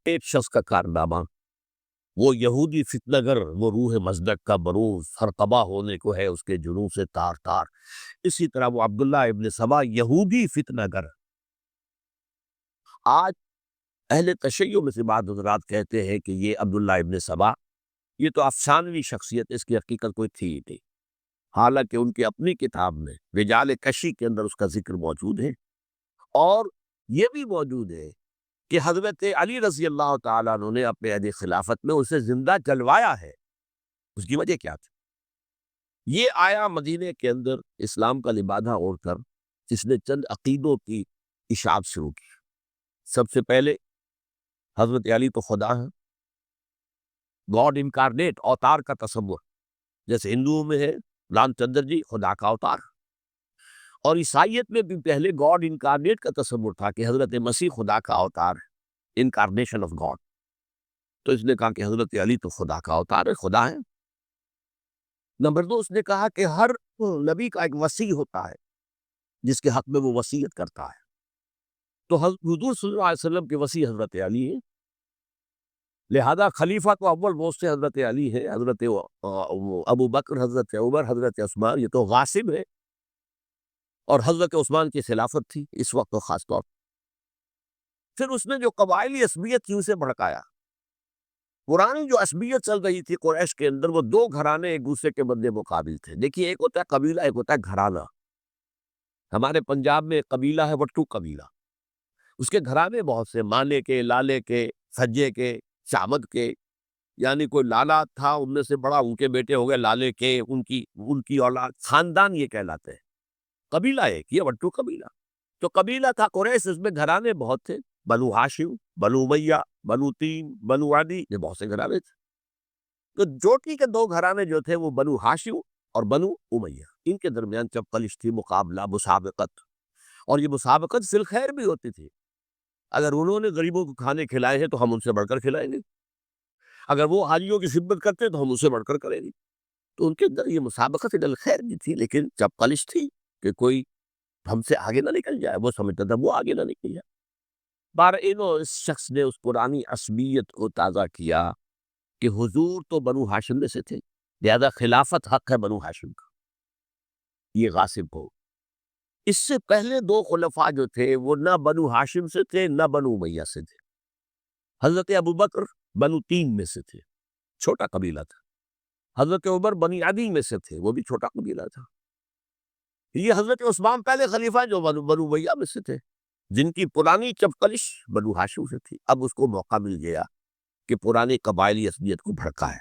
ایک شخص کا کارنامہ، وہ یہودی فتنہ گر، وہ روح مصدق کا بروز، ہر قبا ہونے کو ہے اس کے جنوں سے تار تار۔ اسی طرح وہ عبداللہ ابن سبا یہودی فتنہ گر۔ آج اہل تشیع میں سے بعض حضرات کہتے ہیں کہ یہ عبداللہ ابن سبا یہ تو افسانوی شخصیت، اس کی حقیقت کوئی تھی ہی نہیں، حالانکہ ان کی اپنی کتاب میں رجال کشی کے اندر اس کا ذکر موجود ہے، اور یہ بھی موجود ہے کہ حضرت علی رضی اللہ تعالیٰ عنہ نے اپنے عہد خلافت میں اسے زندہ جلوایا ہے۔ اس کی وجہ کیا تھی؟ یہ آیا مدینے کے اندر اسلام کا لبادہ اوڑھ کر، جس نے چند عقیدوں کی اشاعت شروع کی۔ سب سے پہلے حضرت علی تو خدا ہے، گاڈ انکارنیٹ، اوتار کا تصور، جیسے ہندوؤں میں ہے رام چندر جی خدا کا اوتار، اور عیسائیت میں بھی پہلے گاڈ انکارنیٹ کا تصور تھا کہ حضرت مسیح خدا کا اوتار ہے، انکارنیشن آف گاڈ۔ تو اس نے کہا کہ حضرت علی تو خدا کا اوتار ہے، خدا ہے۔ نمبر دو، اس نے کہا کہ ہر نبی کا ایک وصی ہوتا ہے جس کے حق میں وہ وصیت کرتا ہے، تو حضور صلی اللہ علیہ وسلم کے وصی حضرت علی ہیں، لہذا خلیفہ تو اول وہ سے حضرت علی ہے، حضرت ابو بکر، حضرت عمر، حضرت عثمان یہ تو غاصب ہے، اور حضرت عثمان کی خلافت تھی اس وقت تو خاص طور پر۔ پھر اس نے جو قبائلی عصبیت تھی اسے بھڑکایا۔ پرانی جو عصبیت چل رہی تھی قریش کے اندر، وہ دو گھرانے ایک دوسرے کے بدلے مقابل تھے۔ دیکھیے، ایک ہوتا ہے قبیلہ، ایک ہوتا ہے گھرانہ۔ ہمارے پنجاب میں قبیلہ ہے وٹو قبیلہ، اس کے گھرانے بہت سے، مانے کے، لالے کے، سجے کے، شامد کے، یعنی کوئی لالا تھا ان میں سے بڑا، ان کے بیٹے ہو گئے لالے کے، ان کی اولاد، خاندان یہ کہلاتے ہیں۔ قبیلہ ایک، یہ وٹو قبیلہ۔ تو قبیلہ تھا قریش، اس میں گھرانے بہت تھے، بنو ہاشم، بنو امیہ، بنو تیم، بنو عدی، یہ بہت سے گھرانے تھے۔ تو جوٹی کے دو گھرانے جو تھے وہ بنو ہاشم اور بنو امیہ، ان کے درمیان چپقلش تھی، مقابلہ، مسابقت، اور یہ مسابقت فی الخیر بھی ہوتی تھی۔ اگر انہوں نے غریبوں کو کھانے کھلائے ہیں تو ہم ان سے بڑھ کر کھلائیں گے، اگر وہ حاجیوں کی خدمت کرتے ہیں تو ہم ان سے بڑھ کر کریں گے۔ تو ان کے اندر یہ مسابقت فی الخیر بھی تھی، لیکن چپقلش تھی کہ کوئی ہم سے آگے نہ نکل جائے، وہ سمجھتا تھا وہ آگے نہ نکل جائے۔ اس شخص نے اس پرانی عصبیت کو تازہ کیا کہ حضور تو بنو ہاشم میں سے تھے، لہذا خلافت حق ہے بنو ہاشم کا، یہ غاصب ہو۔ اس سے پہلے دو خلفاء جو تھے وہ نہ بنو ہاشم سے تھے نہ بنو امیہ سے تھے۔ حضرت ابو بکر بنو تیم میں سے تھے، چھوٹا قبیلہ تھا۔ حضرت عمر بنی عدی میں سے تھے، وہ بھی چھوٹا قبیلہ تھا۔ یہ حضرت عثمان پہلے خلیفہ جو بنو امیہ میں سے تھے، جن کی پرانی چپقلش بنو ہاشم سے تھی۔ اب اس کو موقع مل گیا کہ پرانی قبائلی عصبیت کو بھڑکائے۔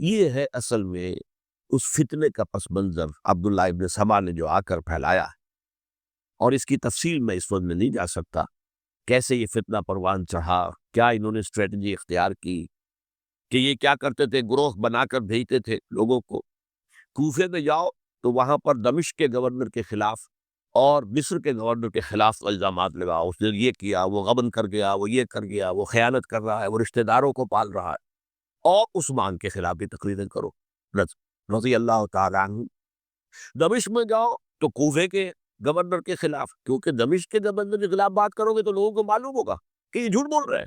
یہ ہے اصل میں اس فتنے کا پس منظر عبداللہ ابن سبا نے جو آ کر پھیلایا ہے، اور اس کی تفصیل میں اس وقت میں نہیں جا سکتا، کیسے یہ فتنہ پروان چڑھا، کیا انہوں نے اسٹریٹجی اختیار کی، کہ یہ کیا کرتے تھے، گروہ بنا کر بھیجتے تھے لوگوں کو، کوفے میں جاؤ تو وہاں پر دمشق کے گورنر کے خلاف اور مصر کے گورنر کے خلاف الزامات لگاؤ، اس نے یہ کیا، وہ غبن کر گیا، وہ یہ کر گیا، وہ خیانت کر رہا ہے، وہ رشتہ داروں کو پال رہا ہے، اور عثمان کے خلاف بھی تقریریں کرو رضی اللہ تعالیٰ عنہ۔ دمشق میں جاؤ تو کوفے کے گورنر کے خلاف، کیونکہ دمشق کے گورنر کے خلاف بات کرو گے تو لوگوں کو معلوم ہوگا کہ یہ جھوٹ بول رہے ہیں،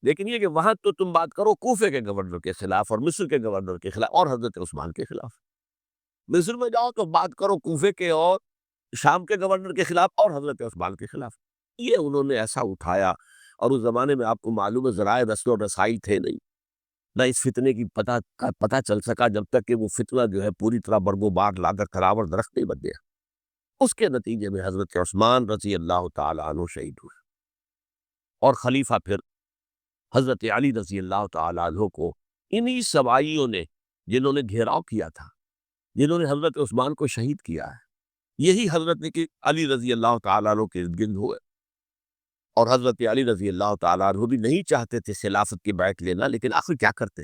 لیکن یہ کہ وہاں تو تم بات کرو کوفے کے گورنر کے خلاف اور مصر کے گورنر کے خلاف اور حضرت عثمان کے خلاف۔ مصر میں جاؤ تو بات کرو کوفے کے اور شام کے گورنر کے خلاف اور حضرت عثمان کے خلاف۔ یہ انہوں نے ایسا اٹھایا، اور اس زمانے میں آپ کو معلوم ہے ذرائع رسل و رسائی تھے نہیں، نہ اس فتنے کی پتہ چل سکا جب تک کہ وہ فتنہ جو ہے پوری طرح برگو بار لا کر کراور درخت نہیں بن گیا۔ اس کے نتیجے میں حضرت عثمان رضی اللہ تعالیٰ عنہ شہید ہوئے، اور خلیفہ پھر حضرت علی رضی اللہ تعالیٰ عنہ کو انہی سوائیوں نے، جنہوں نے گھیراؤ کیا تھا، جنہوں نے حضرت عثمان کو شہید کیا ہے، یہی حضرت علی رضی اللہ تعالیٰ عنہ کے ارد گرد ہوئے۔ اور حضرت علی رضی اللہ تعالیٰ عنہ بھی نہیں چاہتے تھے خلافت کی بیعت لینا، لیکن آخر کیا کرتے؟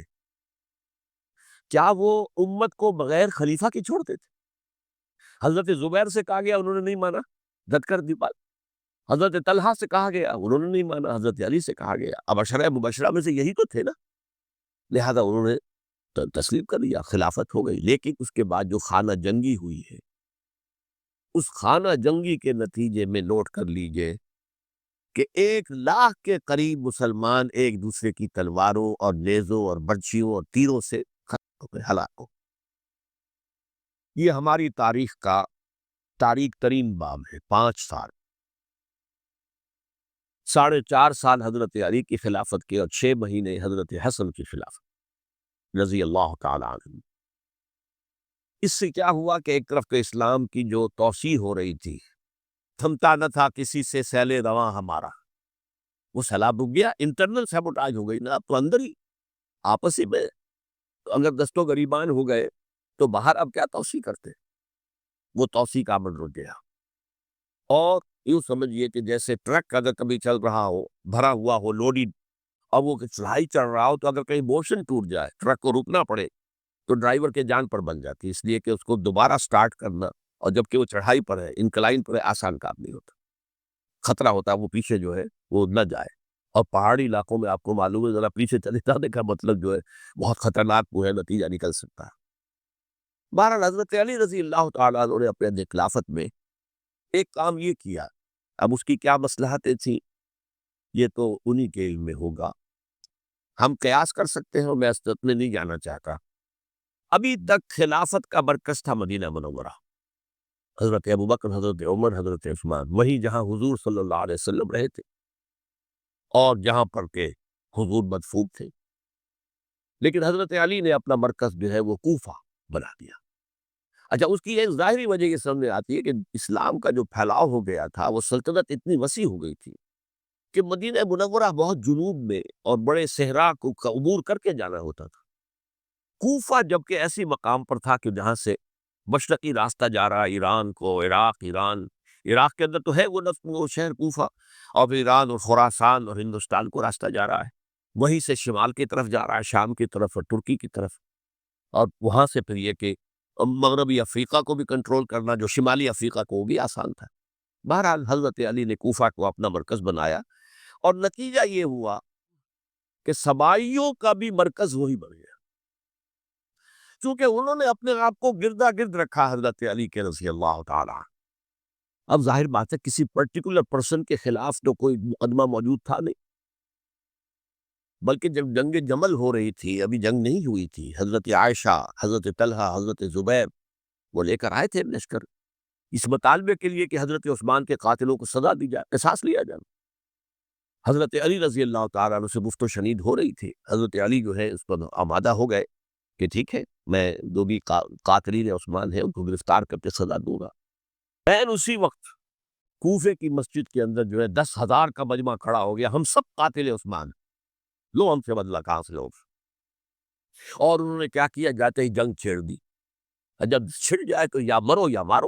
کیا وہ امت کو بغیر خلیفہ کے چھوڑتے تھے؟ حضرت زبیر سے کہا گیا، انہوں نے نہیں مانا، ڈٹ کر دیوال۔ حضرت طلحہ سے کہا گیا، انہوں نے نہیں مانا، حضرت علی سے کہا گیا، اب عشرہ مبشرہ میں سے یہی تو تھے نا، لہذا انہوں نے تسلیم کر لیا، خلافت ہو گئی۔ لیکن اس کے بعد جو خانہ جنگی ہوئی ہے، اس خانہ جنگی کے نتیجے میں نوٹ کر لیجئے کہ 1,00,000 کے قریب مسلمان ایک دوسرے کی تلواروں اور نیزوں اور برچھیوں اور تیروں سے ختم ہو گئے، ہلاک ہو گئے۔ یہ ہماری تاریخ کا تاریک ترین باب ہے۔ 5 سال، 4.5 سال حضرت علی کی خلافت کے اور 6 مہینے حضرت حسن کی خلافت رضی اللہ تعالی عنہ۔ اس سے کیا ہوا کہ ایک طرف کے اسلام کی جو توسیع ہو رہی تھی، تھمتا نہ تھا کسی سے سیل رواں ہمارا، وہ سیلاب رک گیا، انٹرنل سیبوٹاج ہو گئی نا، اب تو اندر ہی آپس ہی میں اگر دستوں گریبان ہو گئے تو باہر اب کیا توسیع کرتے، وہ توسیع کا عمل رک گیا۔ اور یوں سمجھیے کہ جیسے ٹرک اگر کبھی چل رہا ہو، بھرا ہوا ہو، لوڈی، اور وہ چڑھائی چڑھ رہا ہو، تو اگر کہیں موشن ٹوٹ جائے، ٹرک کو رکنا پڑے، تو ڈرائیور کے جان پر بن جاتی، اس لیے کہ اس کو دوبارہ سٹارٹ کرنا، اور جبکہ وہ چڑھائی پر ہے، انکلائن پر ہے، آسان کام نہیں ہوتا، خطرہ ہوتا ہے وہ پیچھے جو ہے وہ نہ جائے۔ اور پہاڑی علاقوں میں آپ کو معلوم ہے ذرا پیچھے چلے جانے کا مطلب جو ہے بہت خطرناک وہ ہے، نتیجہ نکل سکتا ہے۔ بہرحال حضرت علی رضی اللہ تعالیٰ عنہ نے اپنے خلافت میں ایک کام یہ کیا، اب اس کی کیا مصلحتیں تھیں یہ تو انہی کے علم میں ہوگا، ہم قیاس کر سکتے ہیں، اور میں اس میں نہیں جانا چاہتا۔ ابھی تک خلافت کا مرکز تھا مدینہ منورہ، حضرت ابوبکر، حضرت عمر، حضرت عثمان، وہی جہاں حضور صلی اللہ علیہ وسلم رہے تھے اور جہاں پر کہ حضور مدفون تھے۔ لیکن حضرت علی نے اپنا مرکز جو ہے وہ کوفہ بنا دیا۔ اچھا، اس کی ایک ظاہری وجہ یہ سامنے آتی ہے کہ اسلام کا جو پھیلاؤ ہو گیا تھا، وہ سلطنت اتنی وسیع ہو گئی تھی کہ مدینہ منورہ بہت جنوب میں اور بڑے صحرا کو عبور کر کے جانا ہوتا تھا۔ کوفہ جبکہ ایسی مقام پر تھا کہ جہاں سے مشرقی راستہ جا رہا ہے ایران کو، عراق کے اندر تو ہے وہ شہر کوفہ، اور پھر ایران اور خراسان اور ہندوستان کو راستہ جا رہا ہے، وہیں سے شمال کی طرف جا رہا ہے، شام کی طرف اور ترکی کی طرف، اور وہاں سے پھر یہ کہ مغربی افریقہ کو بھی کنٹرول کرنا، جو شمالی افریقہ کو، وہ بھی آسان تھا۔ بہرحال حضرت علی نے کوفہ کو اپنا مرکز بنایا، اور نتیجہ یہ ہوا کہ سبائیوں کا بھی مرکز وہی بن گیا، چونکہ انہوں نے اپنے آپ کو گردا گرد رکھا حضرت علی کے رضی اللہ تعالیٰ۔ اب ظاہر بات ہے کسی پرٹیکولر پرسن کے خلاف تو کوئی مقدمہ موجود تھا نہیں، بلکہ جب جنگ جمل ہو رہی تھی، ابھی جنگ نہیں ہوئی تھی، حضرت عائشہ، حضرت طلحہ، حضرت زبیر وہ لے کر آئے تھے لشکر اس مطالبے کے لیے کہ حضرت عثمان کے قاتلوں کو سزا دی جائے، قصاص لیا جائے۔ حضرت علی رضی اللہ تعالیٰ عنہ سے گفت و شنید ہو رہی تھی، حضرت علی جو ہے اس پر آمادہ ہو گئے کہ ٹھیک ہے، میں جو بھی قاتلین عثمان ہیں ان کو گرفتار کر کے سزا دوں گا۔ میں اسی وقت کوفے کی مسجد کے اندر جو ہے 10,000 کا مجمع کھڑا ہو گیا، ہم سب قاتل عثمان، لو ہم سے بدلہ کہاں سے لوگ۔ اور انہوں نے کیا کیا، جاتے ہی جنگ چھیڑ دی، جب چھڑ جائے تو یا مرو یا مارو،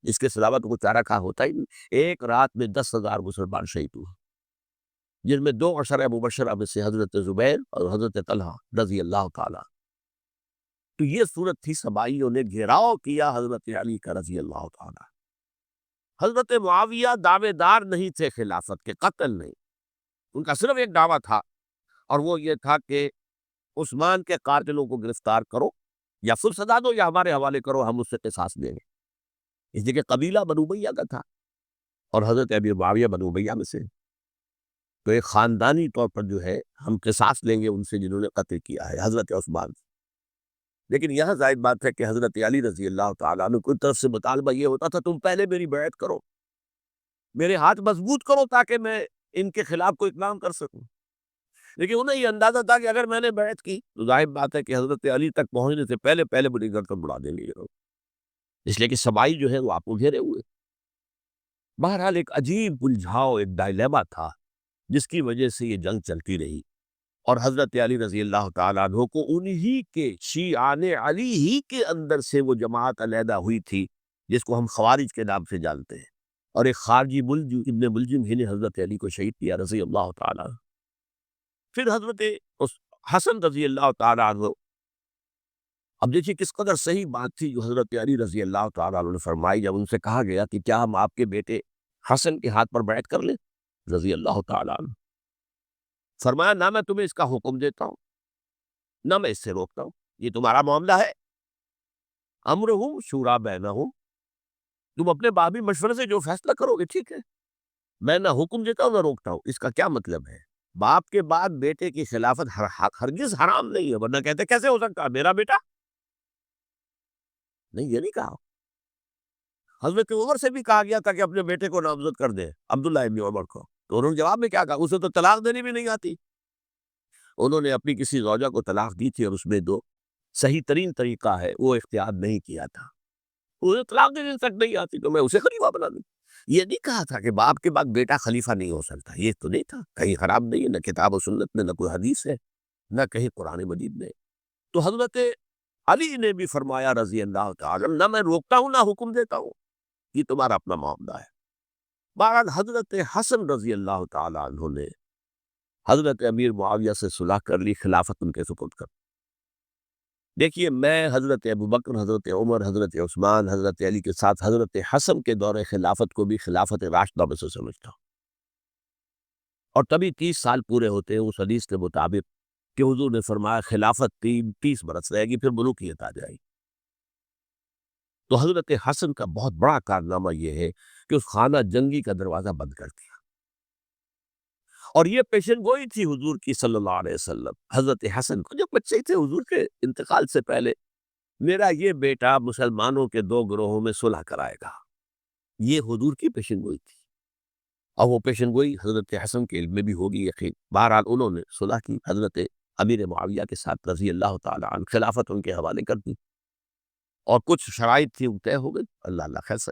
اس کے علاوہ تو کوئی چارہ کہاں ہوتا ہی نہیں۔ ایک رات میں 10,000 مسلمان شہید ہوئے، جن میں 2 عشرہ مبشرہ میں سے حضرت زبیر اور حضرت طلحہ رضی اللہ تعالیٰ۔ تو یہ صورت تھی، سبائیوں نے گھیراؤ کیا حضرت علی کا رضی اللہ تعالیٰ۔ حضرت معاویہ دعوے دار نہیں تھے خلافت کے، قتل نہیں، ان کا صرف ایک دعویٰ تھا، اور وہ یہ تھا کہ عثمان کے قاتلوں کو گرفتار کرو، یا پھر سزا دو یا ہمارے حوالے کرو، ہم اس سے قصاص دیں گے۔ اس لیے کہ قبیلہ بنو امیہ کا تھا، اور حضرت ابی معاویہ بنو امیہ میں سے، تو ایک خاندانی طور پر جو ہے ہم قصاص لیں گے ان سے جنہوں نے قتل کیا ہے حضرت عثمان۔ لیکن یہاں ظاہر بات ہے کہ حضرت علی رضی اللہ تعالیٰ عنہ کی طرف سے مطالبہ یہ ہوتا تھا تم پہلے میری بیعت کرو، میرے ہاتھ مضبوط کرو تاکہ میں ان کے خلاف کوئی اقدام کر سکوں۔ لیکن انہیں یہ اندازہ تھا کہ اگر میں نے بیعت کی تو ظاہر بات ہے کہ حضرت علی تک پہنچنے سے پہلے پہلے مجھے گردن اڑا دیں گے یہ لوگ، اس لیے کہ سبائی جو ہے وہ آپ کو گھیرے ہوئے۔ بہرحال ایک عجیب الجھاؤ، ایک ڈائلیما تھا جس کی وجہ سے یہ جنگ چلتی رہی، اور حضرت علی رضی اللہ تعالیٰ عنہ کو انہی کے شیعان علی ہی کے اندر سے وہ جماعت علیحدہ ہوئی تھی جس کو ہم خوارج کے نام سے جانتے ہیں، اور ایک خارجی ملجم ابن ملجم ہی نے حضرت علی کو شہید کیا رضی اللہ تعالیٰ عنہ۔ پھر حضرت حسن رضی اللہ تعالیٰ عنہ، اب دیکھیے کس قدر صحیح بات تھی جو حضرت علی رضی اللہ تعالیٰ عنہ نے فرمائی جب ان سے کہا گیا کہ کیا ہم آپ کے بیٹے حسن کے ہاتھ پر بیعت کر لیں رضی اللہ تعالیٰ عنہ۔ فرمایا نہ میں تمہیں اس کا حکم دیتا ہوں نہ میں اس سے روکتا ہوں، یہ تمہارا معاملہ ہے، امرہم شورا بینہم، تم اپنے بابی مشورے سے جو فیصلہ کرو گے ٹھیک ہے، میں نہ حکم دیتا ہوں نہ روکتا ہوں. اس کا کیا مطلب ہے؟ باپ کے بعد بیٹے کی خلافت ہرگز حرام نہیں ہے، ورنہ کہتے کیسے ہو سکتا ہے میرا بیٹا؟ نہیں، یہ نہیں کہا. حضرت عمر سے بھی کہا گیا تھا کہ اپنے بیٹے کو نامزد کر دے، عبداللہ ابن عمر کو. تو انہوں نے جواب میں کیا کہا؟ اسے تو طلاق دینی بھی نہیں آتی. انہوں نے اپنی کسی زوجہ کو طلاق دی تھی اور اس میں دو صحیح ترین طریقہ ہے وہ اختیار نہیں کیا تھا. اسے طلاق دینے تک نہیں آتی تو میں اسے خلیفہ بنا دوں. یہ نہیں کہا تھا کہ باپ کے بعد بیٹا خلیفہ نہیں ہو سکتا، یہ تو نہیں تھا. کہیں خراب نہیں ہے، نہ کتاب و سنت میں، نہ کوئی حدیث ہے، نہ کہیں قرآن مجید میں. تو حضرت علی نے بھی فرمایا رضی اللہ تعالی، نہ میں روکتا ہوں نہ حکم دیتا ہوں، یہ تمہارا اپنا معاملہ ہے. بہرحال حضرت حسن رضی اللہ تعالی عنہ نے حضرت امیر معاویہ سے صلح کر لی، خلافت ان کے سپرد کر. دیکھیے، میں حضرت ابوبکر، حضرت عمر، حضرت عثمان، حضرت علی کے ساتھ حضرت حسن کے دور خلافت کو بھی خلافت راشدہ میں سے سمجھتا ہوں. اور تبھی 30 سال پورے ہوتے ہیں اس حدیث کے مطابق کہ حضور نے فرمایا خلافت 30 برس رہے گی، پھر ملوکیت آ جائے گی. تو حضرت حسن کا بہت بڑا کارنامہ یہ ہے کہ اس خانہ جنگی کا دروازہ بند کر دیا. اور یہ پیشن گوئی تھی حضور کی صلی اللہ علیہ وسلم. حضرت حسن کو جب بچے تھے حضور کے انتقال سے پہلے، میرا یہ بیٹا مسلمانوں کے 2 گروہوں میں صلح کرائے گا، یہ حضور کی پیشن گوئی تھی. اور وہ پیشن گوئی حضرت حسن کے علم میں بھی ہوگی یقین. بہرحال انہوں نے صلح کی حضرت امیر معاویہ کے ساتھ رضی اللہ تعالی عنہ، خلافت ان کے حوالے کر دی. اور کچھ شرائط تھی وہ طے ہو گئی. اللہ خیر سے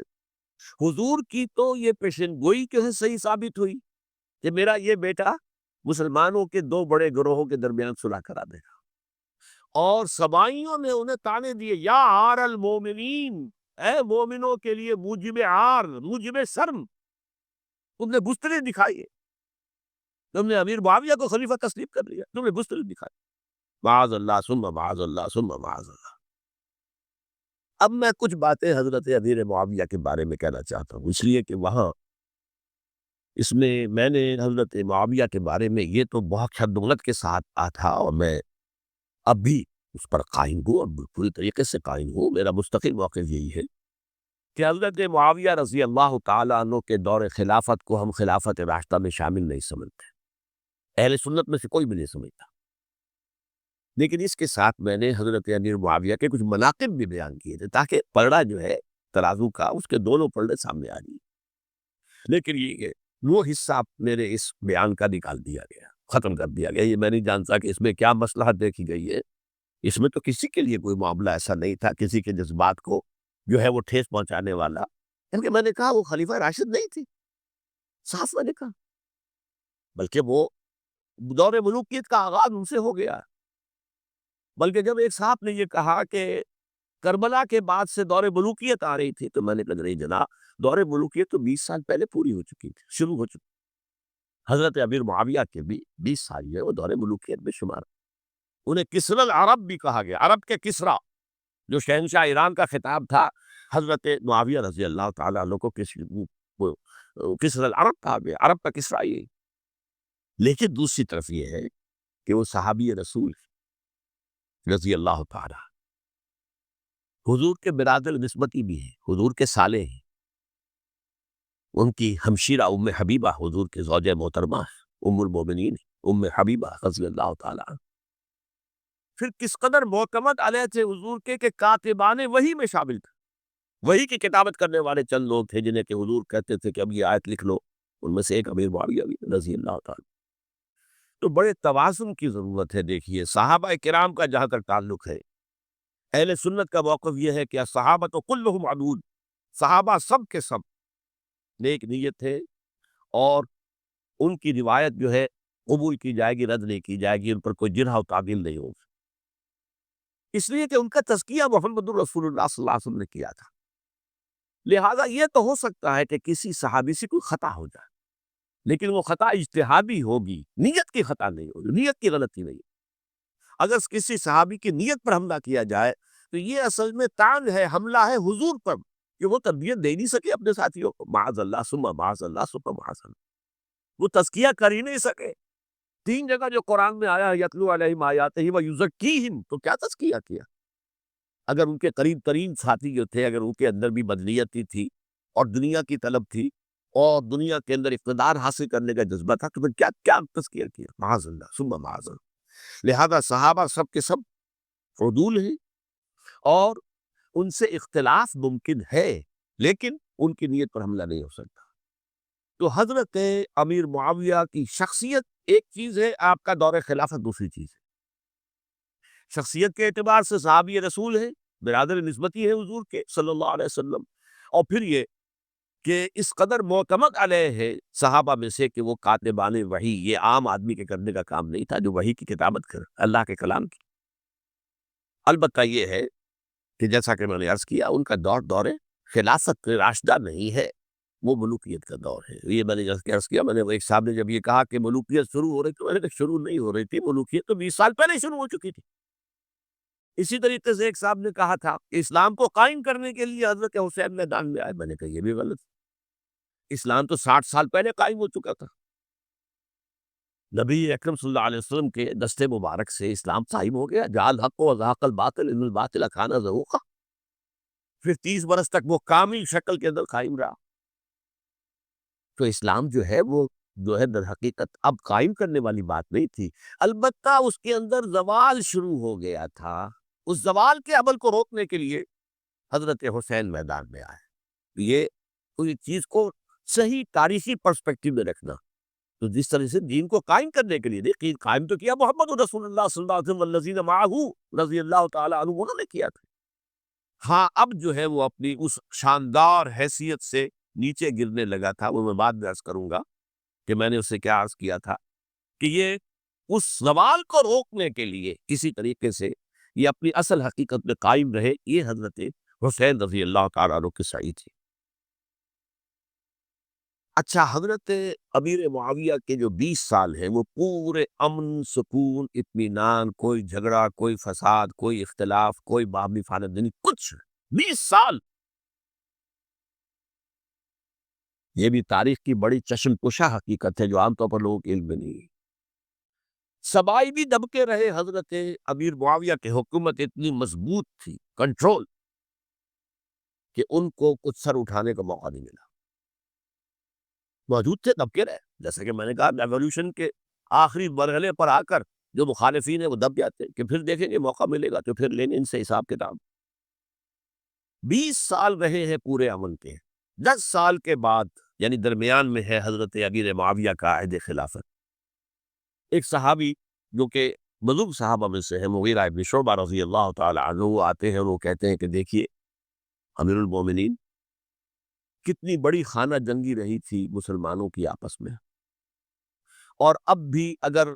حضور کی تو یہ پیشن گوئی کے صحیح ثابت ہوئی کہ میرا یہ بیٹا مسلمانوں کے 2 بڑے گروہوں کے درمیان صلح کرا دے گا. اور سبائیوں نے انہیں تانے دیے، یا عار المومنین، اے مومنوں کے لیے موجب عار، موجب شرم تم نے بستریں دکھائی ہے، تم نے امیر معاویہ کو خلیفہ تسلیم کر لیا، تم نے بستریں دکھائی. معاذ اللہ ثم معاذ اللہ ثم معاذ اللہ. اب میں کچھ باتیں حضرت امیر معاویہ کے بارے میں کہنا چاہتا ہوں، اس لیے کہ وہاں اس میں نے حضرت معاویہ کے بارے میں یہ تو بہت شدت کے ساتھ کہا تھا، اور میں اب بھی اس پر قائم ہوں اور پوری طریقے سے قائم ہوں. میرا مستقل موقف یہی ہے کہ حضرت معاویہ رضی اللہ تعالیٰ عنہ کے دور خلافت کو ہم خلافت راشدہ میں شامل نہیں سمجھتے، اہل سنت میں سے کوئی بھی نہیں سمجھتا. لیکن اس کے ساتھ میں نے حضرت امیر معاویہ کے کچھ مناقب بھی بیان کیے تھے تاکہ پلڑا جو ہے ترازو کا، اس کے دونوں پلڑے سامنے آ جائیں. لیکن یہ وہ حصہ میرے اس بیان کا نکال دیا گیا، ختم کر دیا گیا. یہ میں نہیں جانتا کہ اس میں کیا مصلحت دیکھی گئی ہے. اس میں تو کسی کے لیے کوئی معاملہ ایسا نہیں تھا کسی کے جذبات کو جو ہے وہ ٹھیس پہنچانے والا. کیونکہ میں نے کہا وہ خلیفہ راشد نہیں تھی، صاف میں نے کہا، بلکہ وہ دور ملوکیت کا آغاز ان سے ہو گیا. بلکہ جب ایک صاحب نے یہ کہا کہ کربلا کے بعد سے دور ملوکیت آ رہی تھی، تو میں نے کہا نہیں جناب، دور ملوکیت تو 20 سال پہلے پوری ہو چکی تھی، شروع ہو چکی. حضرت امیر معاویہ کے بھی 20 سال جو ہے وہ دور ملوکیت میں شمار. انہیں کسری العرب بھی کہا گیا، عرب کے کسریٰ جو شہنشاہ ایران کا خطاب تھا، حضرت معاویہ رضی اللہ تعالیٰ عنہ کو کسری العرب کہا گیا، عرب کا کسریٰ یہ. لیکن دوسری طرف یہ ہے کہ وہ صحابی رسول رضی اللہ تعالیٰ حضور کے برادر نسبتی بھی ہیں، حضور کے سالے ہیں. ان کی ہمشیرہ ام حبیبہ حضور کے زوجہ محترمہ ام المومنین ام حبیبہ رضی اللہ تعالیٰ. پھر کس قدر معتمد علیہ تھے حضور کے کہ کاتبان وحی میں شامل تھے. وحی کی کتابت کرنے والے چند لوگ تھے جنہیں کہ حضور کہتے تھے کہ اب یہ آیت لکھ لو. ان میں سے ایک امیر معاویہ بھی رضی اللہ تعالیٰ. تو بڑے توازن کی ضرورت ہے. دیکھیے صحابہ کرام کا جہاں تک تعلق ہے، اہل سنت کا موقف یہ ہے کہ صحابہ کلہم عدول، صحابہ سب کے سب نیک نیت تھے، اور ان کی روایت جو ہے قبول کی جائے گی، رد نہیں کی جائے گی، ان پر کوئی جرح و تعدیل نہیں ہوگی. اس لیے کہ ان کا تزکیہ محمد الرسول اللہ صلی اللہ علیہ وسلم نے کیا تھا. لہٰذا یہ تو ہو سکتا ہے کہ کسی صحابی سے کوئی خطا ہو جائے، لیکن وہ خطا اجتہادی ہوگی، نیت کی خطا نہیں ہوگی، نیت کی غلطی نہیں. اگر کسی صحابی کی نیت پر حملہ کیا جائے تو یہ اصل میں طعن ہے، حملہ ہے حضور پر کہ وہ تربیت دے نہیں سکے اپنے ساتھیوں کو. معاذ اللہ ثم معاذ اللہ ثم معاذ اللہ، وہ تزکیہ کر ہی نہیں سکے. 3 جگہ جو قرآن میں آیا یتلو علیہم آیاتہ ویزکیہم، تو کیا تزکیہ کیا؟ اگر ان کے قریب ترین ساتھی جو تھے، اگر ان کے اندر بھی بدنیتی تھی اور دنیا کی طلب تھی اور دنیا کے اندر اقتدار حاصل کرنے کا جذبہ تھا، تو پھر کیا کیا تذکیہ کیا، معاذ اللہ ثم معاذ اللہ۔ لہذا صحابہ سب کے سب عدول ہیں، اور ان سے اختلاف ممکن ہے، لیکن ان کی نیت پر حملہ نہیں ہو سکتا۔ تو حضرت امیر معاویہ کی شخصیت ایک چیز ہے، آپ کا دور خلافت دوسری چیز ہے۔ شخصیت کے اعتبار سے صحابی رسول ہے، برادر نسبتی ہے حضور کے صلی اللہ علیہ وسلم، اور پھر یہ کہ اس قدر معتمد علیہ ہے صحابہ میں سے کہ وہ کاتبان وحی، یہ عام آدمی کے کرنے کا کام نہیں تھا جو وحی کی کتابت کر اللہ کے کلام کی۔ البتہ یہ ہے کہ جیسا کہ میں نے عرض کیا، ان کا دور خلافت راشدہ نہیں ہے، وہ ملوکیت کا دور ہے۔ یہ میں نے عرض کیا، میں نے ایک صاحب نے جب یہ کہا کہ ملوکیت شروع ہو رہی تھی، میں نے کہا شروع نہیں ہو رہی تھی، ملوکیت تو 20 سال پہلے شروع ہو چکی تھی۔ اسی طریقے سے ایک صاحب نے کہا تھا کہ اسلام کو قائم کرنے کے لیے حضرت حسین میدان میں آئے، میں نے کہا یہ بھی غلط ہے، اسلام تو 60 سال پہلے قائم ہو چکا تھا۔ نبی اکرم صلی اللہ علیہ وسلم کے دست مبارک سے اسلام قائم ہو گیا، جعل حق و زحق الباطل ان الباطل کان زہوقا، پھر 30 برس تک وہ کامل شکل کے اندر قائم رہا۔ تو اسلام جو ہے وہ در حقیقت اب قائم کرنے والی بات نہیں تھی، البتہ اس کے اندر زوال شروع ہو گیا تھا۔ اس زوال کے عمل کو روکنے کے لیے حضرت حسین میدان میں آئے۔ یہ کوئی چیز کو صحیح تاریخی پرسپیکٹو میں رکھنا، تو جس طرح سے دین کو قائم کرنے کے لیے دیکھیے، قائم تو کیا محمد رسول اللہ صلی اللہ علیہ وسلم والذین معہ رضی اللہ تعالی عنہ، انہوں نے کیا تھا۔ ہاں اب جو ہے وہ اپنی اس شاندار حیثیت سے نیچے گرنے لگا تھا، وہ میں بعد میں عرض کروں گا کہ میں نے اسے کیا عرض کیا تھا کہ یہ اس زوال کو روکنے کے لیے کسی طریقے سے یہ اپنی اصل حقیقت میں قائم رہے، یہ حضرت حسین رضی اللہ تعالیٰ عنہ کی سعی تھی۔ اچھا، حضرت امیر معاویہ کے جو 20 سال ہیں وہ پورے امن، سکون، اطمینان، کوئی جھگڑا، کوئی فساد، کوئی اختلاف، کوئی باہمی خاندانی، کچھ 20 سال، یہ بھی تاریخ کی بڑی چشم کشا حقیقت ہے جو عام طور پر لوگوں کے علم میں نہیں ہے۔ سبائی بھی دب کے رہے، حضرت امیر معاویہ کی حکومت اتنی مضبوط تھی، کنٹرول، کہ ان کو کچھ سر اٹھانے کا موقع نہیں ملا۔ موجود تھے، دب کے رہے، جیسا کہ میں نے کہا ریولوشن کے آخری مرحلے پر آ کر جو مخالفین ہیں وہ دب جاتے ہیں کہ پھر دیکھیں گے موقع ملے گا تو پھر لیں ان سے حساب کتاب۔ 20 سال رہے ہیں پورے امن کے، 10 سال کے بعد یعنی درمیان میں ہے حضرت امیر معاویہ کا عہد خلافت۔ ایک صحابی جو کہ بزرگ صحابہ میں سے ہے، مغیرہ ابن شعبہ رضی اللہ تعالی عنہ، وہ آتے ہیں، وہ کہتے ہیں کہ دیکھیے امیر المومنین، کتنی بڑی خانہ جنگی رہی تھی مسلمانوں کی آپس میں، اور اب بھی اگر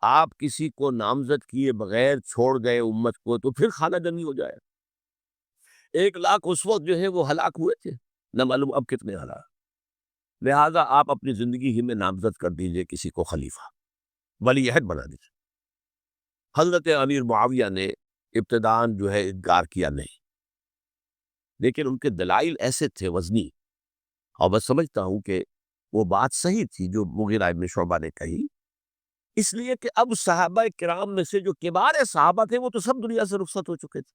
آپ کسی کو نامزد کیے بغیر چھوڑ گئے امت کو تو پھر خانہ جنگی ہو جائے۔ 1 لاکھ اس وقت جو ہے وہ ہلاک ہوئے تھے، نہ معلوم اب کتنے ہلاک۔ لہذا آپ اپنی زندگی ہی میں نامزد کر دیجئے کسی کو خلیفہ، ولی عہد بنا دیجئے۔ حضرت امیر معاویہ نے ابتداً جو ہے انکار کیا نہیں، لیکن ان کے دلائل ایسے تھے وزنی، اور میں سمجھتا ہوں کہ وہ بات صحیح تھی جو مغیرہ ابن شعبہ نے کہی، اس لیے کہ اب صحابہ کرام میں سے جو کبار صحابہ تھے وہ تو سب دنیا سے رخصت ہو چکے تھے۔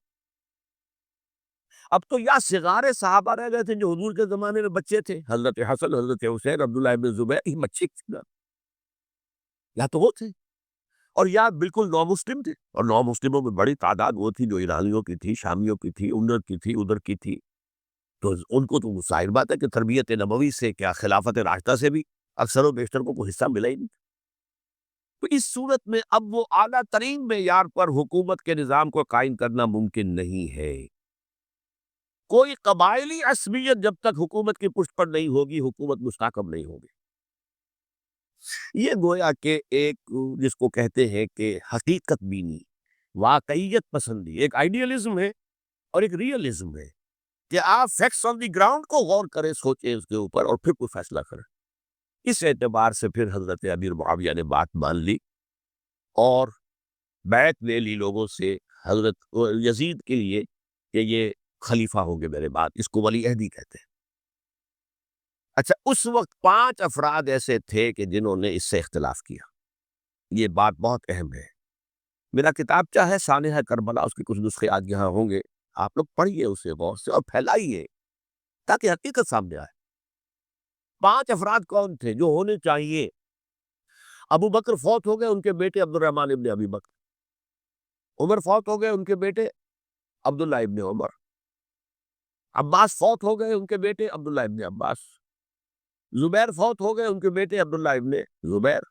اب تو یا صغار صحابہ رہ گئے تھے جو حضور کے زمانے میں بچے تھے، حضرت حسن، حضرت حسین، عبداللہ ابن زبیر، یہ بچے تھے، یا تو وہ تھے، اور یا بالکل نو مسلم تھے، اور نو مسلموں میں بڑی تعداد وہ تھی جو ایرانیوں کی تھی، شامیوں کی تھی، ادھر کی تھی، ادھر کی تھی، تو ان کو تو ظاہر بات ہے کہ تربیت نبوی سے کیا خلافت راشدہ سے بھی اکثر و بیشتر کو کوئی حصہ ملا ہی نہیں۔ تو اس صورت میں اب وہ اعلیٰ ترین معیار پر حکومت کے نظام کو قائم کرنا ممکن نہیں ہے۔ کوئی قبائلی عصبیت جب تک حکومت کی پشت پر نہیں ہوگی، حکومت مستحکم نہیں ہوگی۔ یہ گویا کہ ایک جس کو کہتے ہیں کہ حقیقت بینی، واقعیت پسندی، ایک آئیڈیالزم ہے اور ایک ریئلزم ہے کہ آپ فیکٹس آن دی گراؤنڈ کو غور کریں، سوچیں اس کے اوپر اور پھر کوئی فیصلہ کریں۔ اس اعتبار سے پھر حضرت امیر معاویہ نے بات مان لی اور بیعت لے لی لوگوں سے حضرت یزید کے لیے کہ یہ خلیفہ ہوں گے میرے بعد، اس کو ولی عہدی کہتے ہیں۔ اچھا، اس وقت 5 افراد ایسے تھے کہ جنہوں نے اس سے اختلاف کیا، یہ بات بہت اہم ہے۔ میرا کتابچہ ہے سانحہ کربلا، اس کے کچھ نسخے آج یہاں ہوں گے، آپ لوگ پڑھیے اسے غور سے اور پھیلائیے تاکہ حقیقت سامنے آئے۔ 5 افراد کون تھے جو ہونے چاہیے؟ ابو بکر فوت ہو گئے، ان کے بیٹے عبد الرحمن ابن ابی بکر، عمر فوت ہو گئے، ان کے بیٹے عبداللہ ابن عمر، عباس فوت ہو گئے، ان کے بیٹے عبداللہ ابن عباس، زبیر فوت ہو گئے، ان کے بیٹے عبداللہ ابن زبیر،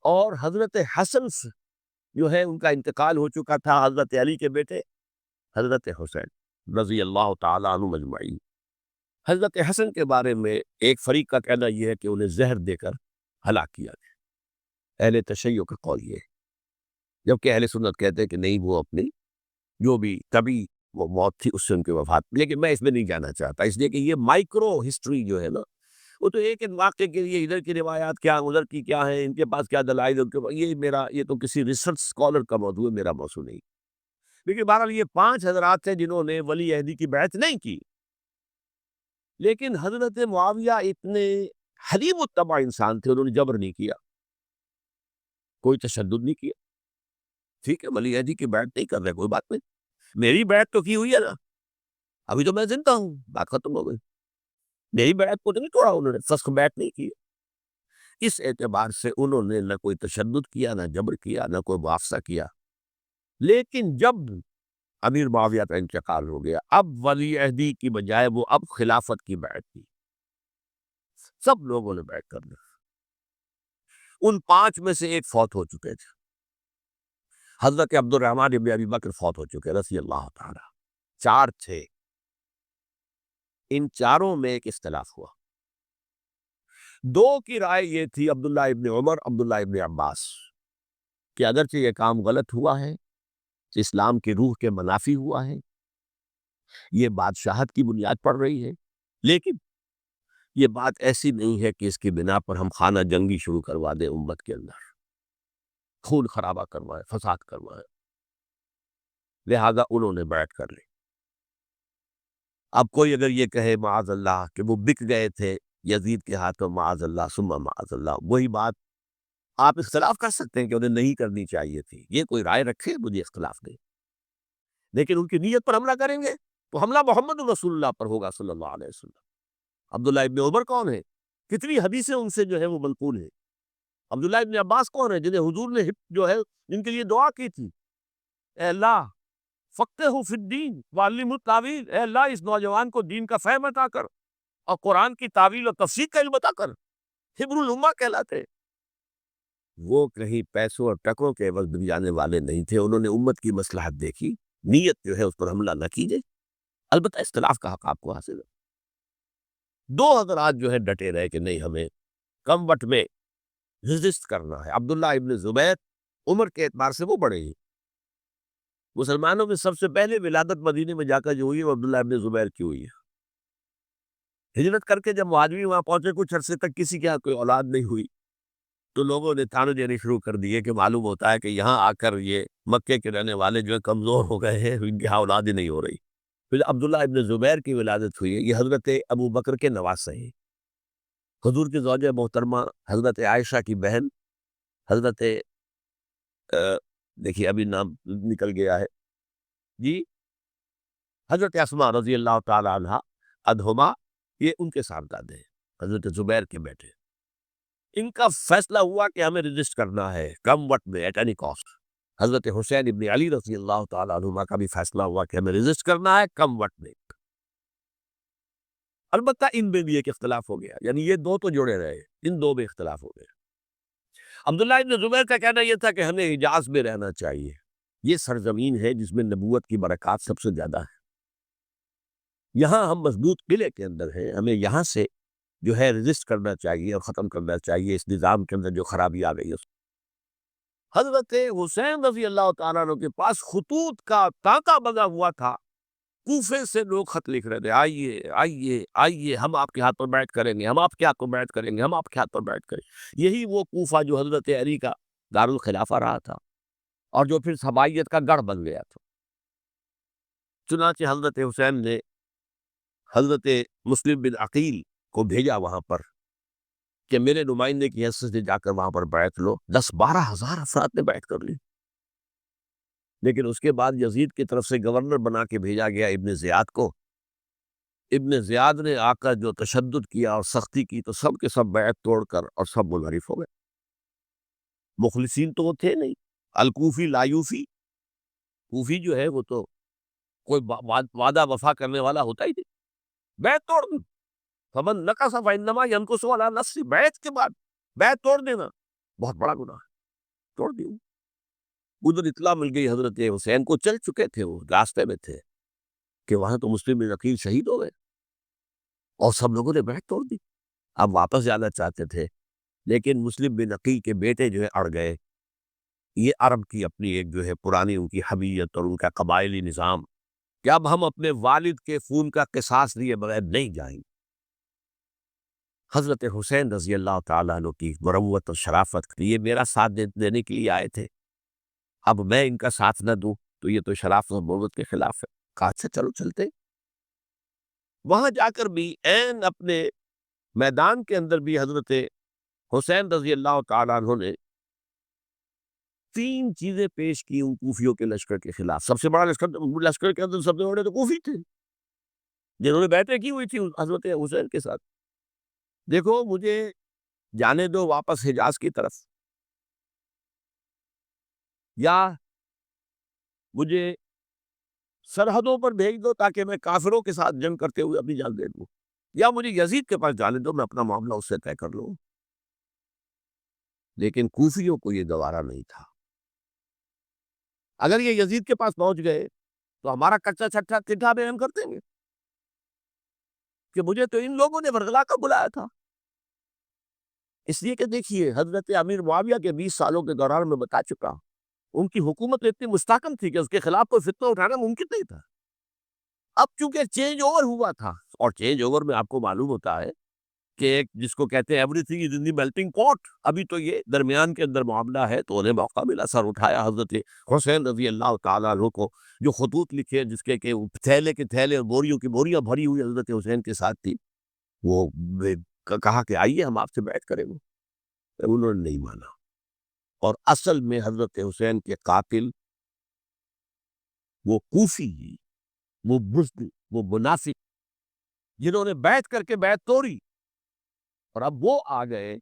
اور حضرت حسن جو ہے ان کا انتقال ہو چکا تھا، حضرت علی کے بیٹے حضرت حسین رضی اللہ تعالیٰ عنہ مجمعین۔ حضرت حسن کے بارے میں ایک فریق کا کہنا یہ ہے کہ انہیں زہر دے کر ہلاک کیا گیا، اہل تشیع کا قول یہ ہے، جبکہ اہل سنت کہتے ہیں کہ نہیں، وہ اپنی جو بھی طبی وہ موت تھی اس سے ان کی وفات، لیکن میں اس میں نہیں جانا چاہتا، اس لیے کہ یہ مائکرو ہسٹری جو ہے نا، وہ تو ایک واقعے کے لیے ادھر کی روایات کیا ادھر کی کیا ہے، ان کے پاس کیا دلائل، ان کے پاس یہ تو کسی ریسرچ اسکالر کا موضوع ہے، میرا موضوع نہیں۔ لیکن بہرحال یہ 5 حضرات تھے جنہوں نے ولی عہدی کی بیعت نہیں کی، لیکن حضرت معاویہ اتنے حلیم الطبع انسان تھے، انہوں نے جبر نہیں کیا، کوئی تشدد نہیں کیا۔ ٹھیک ہے، ولی عہدی کی بیعت نہیں کر رہے، کوئی بات نہیں، میری بیعت تو کی ہوئی ہے نا، ابھی تو میں زندہ ہوں، بات ختم ہو گئی، میری بیعت کو تو نہیں توڑا انہوں نے، فسخ بیعت نہیں کی۔ اس اعتبار سے انہوں نے نہ کوئی تشدد کیا، نہ جبر کیا، نہ کوئی معاوضہ کیا۔ لیکن جب امیر معاویہ کا انتقال ہو گیا، اب ولی عہدی کی بجائے وہ اب خلافت کی بیعت کی، سب لوگوں نے بیعت کر لی۔ ان 5 میں سے ایک فوت ہو چکے تھے، حضرت عبد الرحمن ابن ابی بکر فوت ہو چکے رضی اللہ تعالی، 4 تھے، ان چاروں میں ایک اختلاف ہوا، 2 کی رائے یہ تھی، عبداللہ ابن عمر، عبداللہ ابن عباس، کہ اگرچہ یہ کام غلط ہوا ہے، اسلام کی روح کے منافی ہوا ہے، یہ بادشاہت کی بنیاد پڑ رہی ہے، لیکن یہ بات ایسی نہیں ہے کہ اس کی بنا پر ہم خانہ جنگی شروع کروا دیں، امت کے اندر خون خرابہ کروائیں، فساد کروائیں، لہذا انہوں نے بیعت کر لی۔ اب کوئی اگر یہ کہے معاذ اللہ کہ وہ بک گئے تھے یزید کے ہاتھوں، معاذ اللہ ثم معاذ اللہ، وہی بات آپ اختلاف کر سکتے ہیں کہ انہیں نہیں کرنی چاہیے تھی، یہ کوئی رائے رکھے، مجھے اختلاف نہیں، لیکن ان کی نیت پر حملہ کریں گے تو حملہ محمد رسول اللہ پر ہوگا صلی اللہ علیہ وسلم۔ عبداللہ ابن عمر کون ہے؟ کتنی حدیثیں ان سے جو ہے وہ منقول ہیں۔ عبداللہ ابن عباس کون ہے؟ جنہیں حضور نے جو ہے جن کے لیے دعا کی تھی، اے اللہ فقہہ فی الدین وعلمہ التاویل، اے اللہ اس نوجوان کو دین کا فہم عطا کر اور قرآن کی تعویل اور تفسیر کا علم عطا کر، حبر الامہ کہلاتے۔ وہ کہیں پیسوں اور ٹکوں کے عوض دے جانے والے نہیں تھے، انہوں نے امت کی مصلحت دیکھی، نیت جو ہے اس پر حملہ نہ کیجیے، البتہ اختلاف کا حق آپ کو حاصل ہے۔ 2 حضرات جو ہے ڈٹے رہے کہ نہیں، ہمیں کم وقت میں ریزسٹ کرنا ہے، عبداللہ ابن زبیر، عمر کے اعتبار سے وہ بڑے ہیں، مسلمانوں میں سب سے پہلے ولادت مدینے میں جا کر جو ہوئی ہے وہ عبداللہ ابن زبیر کی ہوئی ہے۔ ہجرت کر کے جب مہاجرین وہاں پہنچے، کچھ عرصے تک کسی کے یہاں کوئی اولاد نہیں ہوئی، تو لوگوں نے تانے دینے شروع کر دیے کہ معلوم ہوتا ہے کہ یہاں آ کر یہ مکے کے رہنے والے جو ہے کمزور ہو گئے ہیں، ان کے یہاں اولاد ہی نہیں ہو رہی۔ پھر عبداللہ ابن زبیر کی ولادت ہوئی ہے، یہ حضرت ابو بکر کے نواسے ہیں، حضور کی زوجہ محترمہ حضرت عائشہ کی بہن، حضرت دیکھیے ابھی نام نکل گیا ہے جی، حضرت اسماء رضی اللہ تعالی عنہ ادہما، یہ ان کے صاحبزادے ہیں، حضرت زبیر کے بیٹے۔ ان کا فیصلہ ہوا کہ ہمیں رجسٹ کرنا ہے کم وقت میں، ایٹ اینی کاسٹ۔ حضرت حسین ابن علی رضی اللہ تعالی عنہما کا بھی فیصلہ ہوا کہ ہمیں رجسٹ کرنا ہے کم وقت میں۔ البتہ ان میں بھی ایک اختلاف ہو گیا، یعنی یہ 2 تو جڑے رہے، ان 2 میں اختلاف ہو گیا۔ عبداللہ ابن زبیر کا کہنا یہ تھا کہ ہمیں حجاز میں رہنا چاہیے، یہ سرزمین ہے جس میں نبوت کی برکات سب سے زیادہ ہے، یہاں ہم مضبوط قلعے کے اندر ہیں، ہمیں یہاں سے جو ہے رجسٹ کرنا چاہیے اور ختم کرنا چاہیے اس نظام کے اندر جو خرابی آ گئی ہے۔ حضرت حسین رضی اللہ تعالیٰ عنہ کے پاس خطوط کا تانکہ بنا ہوا تھا، کوفے سے لوگ خط لکھ رہے تھے، آئیے آئیے آئیے، ہم آپ کے ہاتھ پر بیعت کریں گے، ہم آپ کے ہاتھ پر بیعت کریں گے، ہم آپ کے ہاتھ پر بیعت کریں گے۔ یہی وہ کوفہ جو حضرت علی کا دارالخلافہ رہا تھا اور جو پھر سبائیت کا گڑھ بن گیا تھا۔ چنانچہ حضرت حسین نے حضرت مسلم بن عقیل کو بھیجا وہاں پر کہ میرے نمائندے کی حیثیت سے جا کر وہاں پر بیعت لو۔ 10-12 ہزار افراد نے بیعت کر لی، لیکن اس کے بعد یزید کی طرف سے گورنر بنا کے بھیجا گیا ابن زیاد کو۔ ابن زیاد نے آ کر جو تشدد کیا اور سختی کی تو سب کے سب بیعت توڑ کر اور سب منحرف ہو گئے. مخلصین تو وہ تھے نہیں. الکوفی لایوفی، کوفی جو ہے وہ تو کوئی وعدہ وفا کرنے والا ہوتا ہی نہیں. بیعت توڑ دی. فمن نقص فانما ينقص على نفسه. بیعت کے بعد بیعت توڑ دینا بہت بڑا گناہ ہے. توڑ دی. ادھر اطلاع مل گئی حضرت حسین کو، چل چکے تھے، وہ راستے میں تھے کہ وہاں تو مسلم بن عقیل شہید ہو گئے اور سب لوگوں نے بیعت توڑ دی. اب واپس جانا چاہتے تھے لیکن مسلم بن عقیل کے بیٹے جو ہے اڑ گئے. یہ عرب کی اپنی ایک جو ہے پرانی ان کی حمیت اور ان کا قبائلی نظام کہ اب ہم اپنے والد کے خون کا قصاص لیے بغیر نہیں جائیں. حضرت حسین رضی اللہ تعالیٰ عنہ کی مروت اور شرافت، یہ میرا ساتھ دینے کے لیے آئے تھے، اب میں ان کا ساتھ نہ دوں تو یہ تو شرافت اور مروت کے خلاف ہے. کہا اچھا چلو چلتے. وہاں جا کر بھی عین اپنے میدان کے اندر بھی حضرت حسین رضی اللہ تعالیٰ عنہ نے 3 چیزیں پیش کی ان کوفیوں کے لشکر کے خلاف. سب سے بڑا لشکر کے اندر سب سے بڑے تو کوفی تھے جنہوں نے بیعتیں کی ہوئی تھی حضرت حسین کے ساتھ. دیکھو مجھے جانے دو واپس حجاز کی طرف، یا مجھے سرحدوں پر بھیج دو تاکہ میں کافروں کے ساتھ جنگ کرتے ہوئے اپنی جان دے دوں، یا مجھے یزید کے پاس جانے دو، میں اپنا معاملہ اس سے طے کر لوں. لیکن کوفیوں کو یہ گوارا نہیں تھا. اگر یہ یزید کے پاس پہنچ گئے تو ہمارا کچا چھٹا تٹھا بیان کر دیں گے کہ مجھے تو ان لوگوں نے ورغلا کر بلایا تھا. اس لیے کہ دیکھیے حضرت امیر معاویہ کے 20 سالوں کے دوران میں بتا چکا ہوں ان کی حکومت اتنی مستحکم تھی کہ اس کے خلاف کوئی فتنہ اٹھانا ممکن نہیں تھا. اب چونکہ چینج اوور ہوا تھا، اور چینج اوور میں آپ کو معلوم ہوتا ہے کہ ایک جس کو کہتے ہیں every thing is in the melting پاٹ، ابھی تو یہ درمیان کے اندر معاملہ ہے، تو انہیں موقع ملا، سر اٹھایا حضرت حسین رضی اللہ تعالیٰ عنہ کو. جو خطوط لکھے جس کے کہ تھیلے کے تھیلے اور بوریوں کی بوریاں بھری ہوئی حضرت حسین کے ساتھ تھی، وہ کہا کہ آئیے ہم آپ سے بیعت کریں گے. انہوں نے نہیں مانا. اور اصل میں حضرت حسین کے قاتل وہ کوفی، وہ بزدل، وہ منافق جنہوں نے بیعت کر کے بیعت توڑی. اور اب وہ آ گئے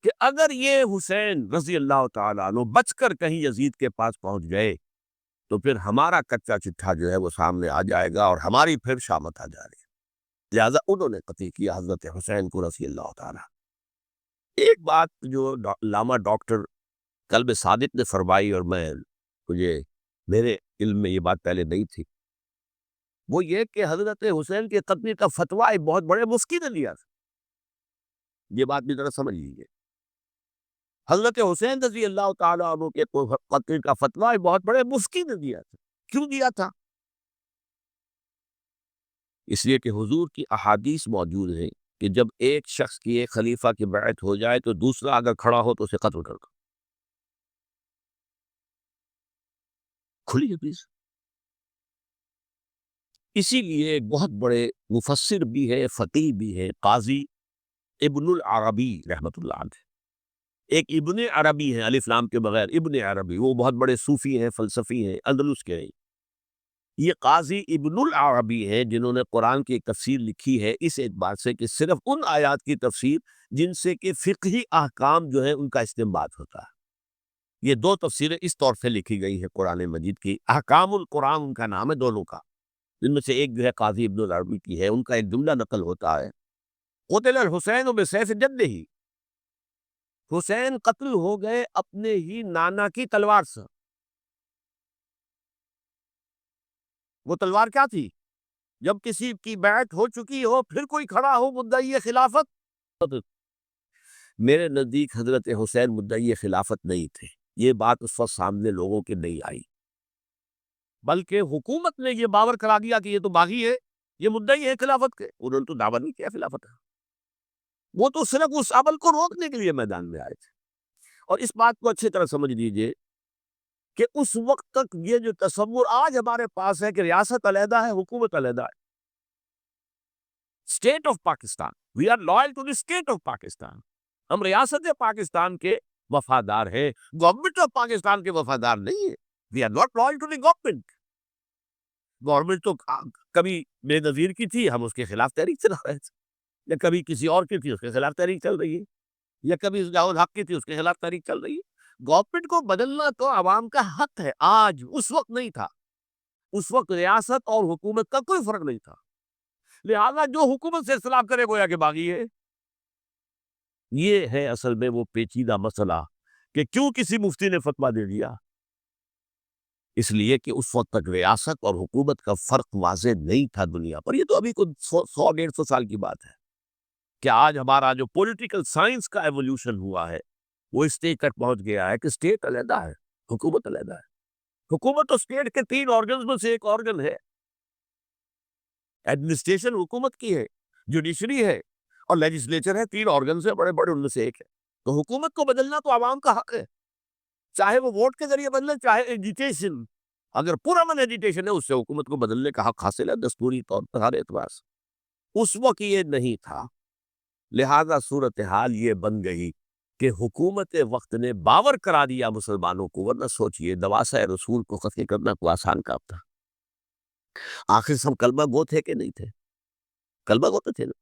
کہ اگر یہ حسین رضی اللہ تعالیٰ عنہ بچ کر کہیں یزید کے پاس پہنچ گئے تو پھر ہمارا کچا چٹھا جو ہے وہ سامنے آ جائے گا اور ہماری پھر شامت آ جائے گی. لہذا انہوں نے قتل کیا حضرت حسین کو رضی اللہ تعالیٰ. ایک بات جو علامہ ڈاکٹر قلب صادق نے فرمائی، اور مجھے میرے علم میں یہ بات پہلے نہیں تھی، وہ یہ کہ حضرت حسین کے قتل کا فتویٰ ایک بہت بڑے مفتی نے لیا تھا. یہ بات بھی ذرا سمجھ لیجیے. حضرت حسین رضی اللہ تعالیٰ عنہ کے قتل کا فتویٰ ایک بہت بڑے مفتی نے دیا تھا. کیوں دیا تھا؟ اس لیے کہ حضور کی احادیث موجود ہیں کہ جب ایک شخص کی ایک خلیفہ کی بیعت ہو جائے تو دوسرا اگر کھڑا ہو تو اسے قتل کر دو. کھلی حدیث. اسی لیے ایک بہت بڑے مفسر بھی ہے، فقیہ بھی ہے، قاضی ابن العربی رحمۃ اللہ علیہ. ایک ابن عربی ہے الف لام کے بغیر، ابن عربی، وہ بہت بڑے صوفی ہیں، فلسفی ہیں، اندلس کے ہیں. یہ قاضی ابن العربی ہیں جنہوں نے قرآن کی ایک تفسیر لکھی ہے اس اعتبار سے کہ صرف ان آیات کی تفسیر جن سے کہ فقہی احکام جو ہے ان کا استنباط ہوتا ہے. یہ 2 تفسیریں اس طور سے لکھی گئی ہیں قرآن مجید کی. احکام القرآن ان کا نام ہے دونوں کا. جن میں سے ایک جو ہے قاضی ابن العربی کی ہے، ان کا ایک جملہ نقل ہوتا ہے، قتل الحسین بسیف جدہ. حسین قتل ہو گئے اپنے ہی نانا کی تلوار سے. وہ تلوار کیا تھی؟ جب کسی کی بیعت ہو چکی ہو پھر کوئی کھڑا ہو مدعی خلافت. میرے نزدیک حضرت حسین مدعی خلافت نہیں تھے. یہ بات اس وقت سامنے لوگوں کے نہیں آئی، بلکہ حکومت نے یہ باور کرا دیا کہ یہ تو باغی ہے، یہ مدعی ہے خلافت کے. انہوں نے تو دعویٰ نہیں کیا خلافت ہے، وہ تو صرف اس عمل کو روکنے کے لیے میدان میں آئے تھے. اور اس بات کو اچھی طرح سمجھ لیجئے کہ اس وقت تک یہ جو تصور آج ہمارے پاس ہے کہ ریاست علیحدہ ہے، حکومت علیحدہ ہے، state of Pakistan, we are loyal to the state of Pakistan, ہم ریاست پاکستان کے وفادار ہیں، گورنمنٹ آف پاکستان کے وفادار نہیں ہے. We are not loyal to the government. Government تو کبھی بے نظیر کی تھی، ہم اس کے خلاف تحریک چلا رہے تھے، یا کبھی کسی اور کی تھی، اس کے خلاف تحریک چل رہی ہے، یا کبھی ضیاء الحق کی تھی، اس کے خلاف تحریک چل رہی ہے۔ گورنمنٹ کو بدلنا تو عوام کا حق ہے، آج اس وقت نہیں تھا۔ اس وقت ریاست اور حکومت کا کوئی فرق نہیں تھا، لہذا جو حکومت سے اختلاف کرے گویا کہ باغی ہے۔ یہ ہے اصل میں وہ پیچیدہ مسئلہ کہ کیوں کسی مفتی نے فتویٰ دے دیا، اس لیے کہ اس وقت تک ریاست اور حکومت کا فرق واضح نہیں تھا دنیا پر۔ یہ تو ابھی کوئی 100 150 سال کی بات ہے کہ آج ہمارا جو پولیٹیکل سائنس کا ایولیوشن ہوا ہے وہ اس اسٹیج تک پہنچ گیا ہے کہ اسٹیٹ علیحدہ ہے، حکومت علیحدہ ہے۔ حکومت تو اسٹیٹ کے 3 آرگنز میں سے ایک آرگن ہے۔ ایڈمنسٹریشن حکومت کی ہے، جوڈیشری ہے اور لیجسلیچر ہے، 3 آرگنز ہیں بڑے بڑے، ان میں سے ایک ہے۔ تو حکومت کو بدلنا تو عوام کا حق ہے، چاہے وہ ووٹ کے ذریعے بدلے، چاہے ایجیٹیشن۔ اگر پرامن ایجیٹیشن ہے، اس سے حکومت کو بدلنے کا حق حاصل ہے دستوری طور پر ہر اعتبار سے۔ اس وقت یہ نہیں تھا، لہذا صورتحال یہ بن گئی کہ حکومت وقت نے باور کرا دیا مسلمانوں کو، ورنہ سوچئے نواسۂ رسول کو قتل کرنا کوئی آسان کام تھا۔ آخر سب کلمہ گو تھے کہ نہیں تھے؟ کلمہ گو تو تھے نا،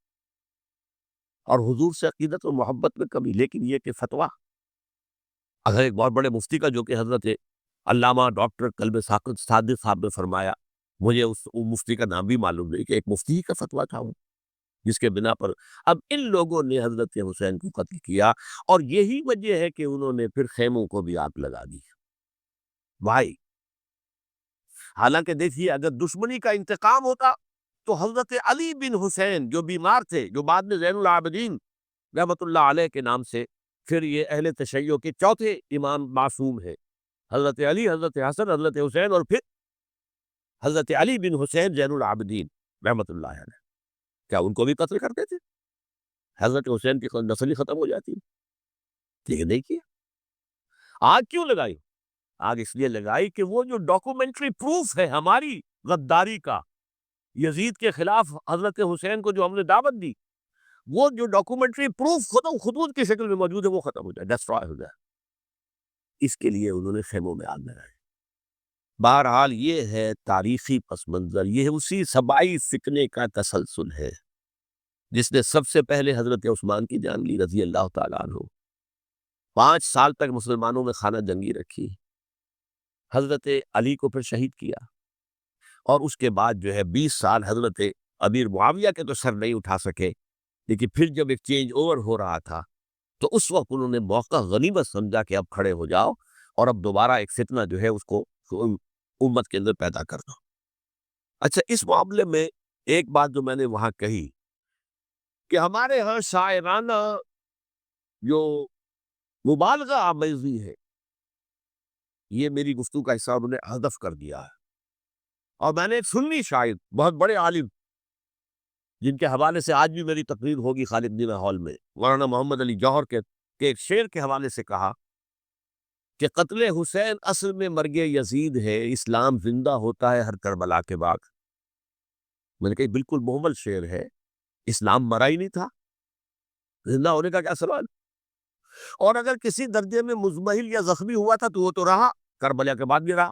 اور حضور سے عقیدت و محبت میں کمی، لیکن یہ کہ فتویٰ، اگر ایک بہت بڑے مفتی کا، جو کہ حضرت علامہ ڈاکٹر کلب ساقط صادق صاحب نے فرمایا، مجھے اس مفتی کا نام بھی معلوم نہیں، کہ ایک مفتی ہی کا فتویٰ تھا وہ، جس کے بنا پر اب ان لوگوں نے حضرت حسین کو قتل کیا، اور یہی وجہ ہے کہ انہوں نے پھر خیموں کو بھی آگ لگا دی۔ بھائی حالانکہ دیکھیے، اگر دشمنی کا انتقام ہوتا تو حضرت علی بن حسین جو بیمار تھے، جو بعد میں زین العابدین رحمت اللہ علیہ کے نام سے، پھر یہ اہل تشیع کے چوتھے امام معصوم ہے، حضرت علی، حضرت حسن، حضرت حسین، اور پھر حضرت علی بن حسین زین العابدین رحمت اللہ علیہ، کیا ان کو بھی قتل کرتے تھے؟ حضرت حسین کی نسل ہی ختم ہو جاتی، لیکن نہیں کیا۔ آگ کیوں لگائی؟ آگ اس لیے لگائی کہ وہ جو ڈاکومنٹری پروف ہے ہماری غداری کا، یزید کے خلاف حضرت حسین کو جو ہم نے دعوت دی، وہ جو ڈاکومنٹری پروف خطوط کی شکل میں موجود ہے، وہ ختم ہو جائے، ڈسٹرائے ہو جائے۔ اس کے لیے انہوں نے خیموں میں آگ لگائی۔ بہرحال یہ ہے تاریخی پس منظر، یہ اسی سبائی فتنے کا تسلسل ہے جس نے سب سے پہلے حضرت عثمان کی جان لی رضی اللہ تعالیٰ عنہ۔ 5 سال تک مسلمانوں میں خانہ جنگی رکھی، حضرت علی کو پھر شہید کیا، اور اس کے بعد جو ہے 20 سال حضرت امیر معاویہ کے تو سر نہیں اٹھا سکے، لیکن پھر جب ایک چینج اوور ہو رہا تھا تو اس وقت انہوں نے موقع غنیمت سمجھا کہ اب کھڑے ہو جاؤ، اور اب دوبارہ ایک فتنہ جو ہے اس کو امت کے اندر پیدا کر دو۔ اچھا، اس معاملے میں ایک بات جو میں نے وہاں کہی کہ ہمارے ہاں شاعرانہ جو مبالغہ آمیزی ہے، یہ میری گفتگو کا حصہ انہوں نے حذف کر دیا ہے۔ اور میں نے ایک سنی شاعر، بہت بڑے عالم، جن کے حوالے سے آج بھی میری تقریر ہوگی خالد دینا ہال میں، مولانا محمد علی جوہر کے ایک شعر کے حوالے سے کہا کہ قتل حسین اصل میں مرگ یزید ہے، اسلام زندہ ہوتا ہے ہر کربلا کے بعد۔ میں نے کہا بالکل محمل شعر ہے، اسلام مرا ہی نہیں تھا، زندہ ہونے کا کیا سوال؟ اور اگر کسی درجے میں مزمحل یا زخمی ہوا تھا تو وہ تو رہا، کربلا کے بعد بھی رہا،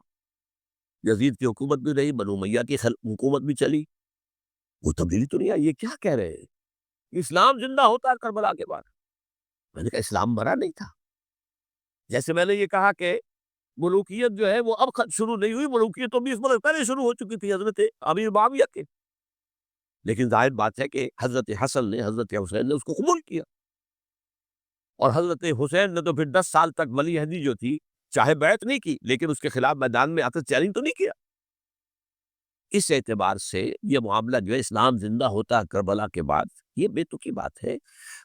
یزید کی حکومت بھی رہی، بنو امیہ کی حکومت بھی چلی، وہ تبدیلی تو نہیں آئی۔ یہ کیا کہہ رہے ہیں؟ اسلام زندہ ہوتا ہے کربلا کے بعد۔ میں نے کہا اسلام مرا نہیں تھا۔ جیسے میں نے یہ کہا کہ ملوکیت جو ہے وہ اب شروع نہیں ہوئی، ملوکیت تو 20 برس پہلے شروع ہو چکی تھی حضرت امیر معاویہ کے، لیکن ظاہر بات ہے کہ حضرت حسن نے، حضرت حسین نے اس کو قبول کیا، اور حضرت حسین نے تو پھر 10 سال تک ولی عہدی جو تھی، چاہے بیعت نہیں کی لیکن اس کے خلاف میدان میں آ کر چیلنج تو نہیں کیا۔ اس اعتبار سے یہ معاملہ جو ہے اسلام زندہ ہوتا ہے کربلا کے بعد، یہ بے تکی بات ہے۔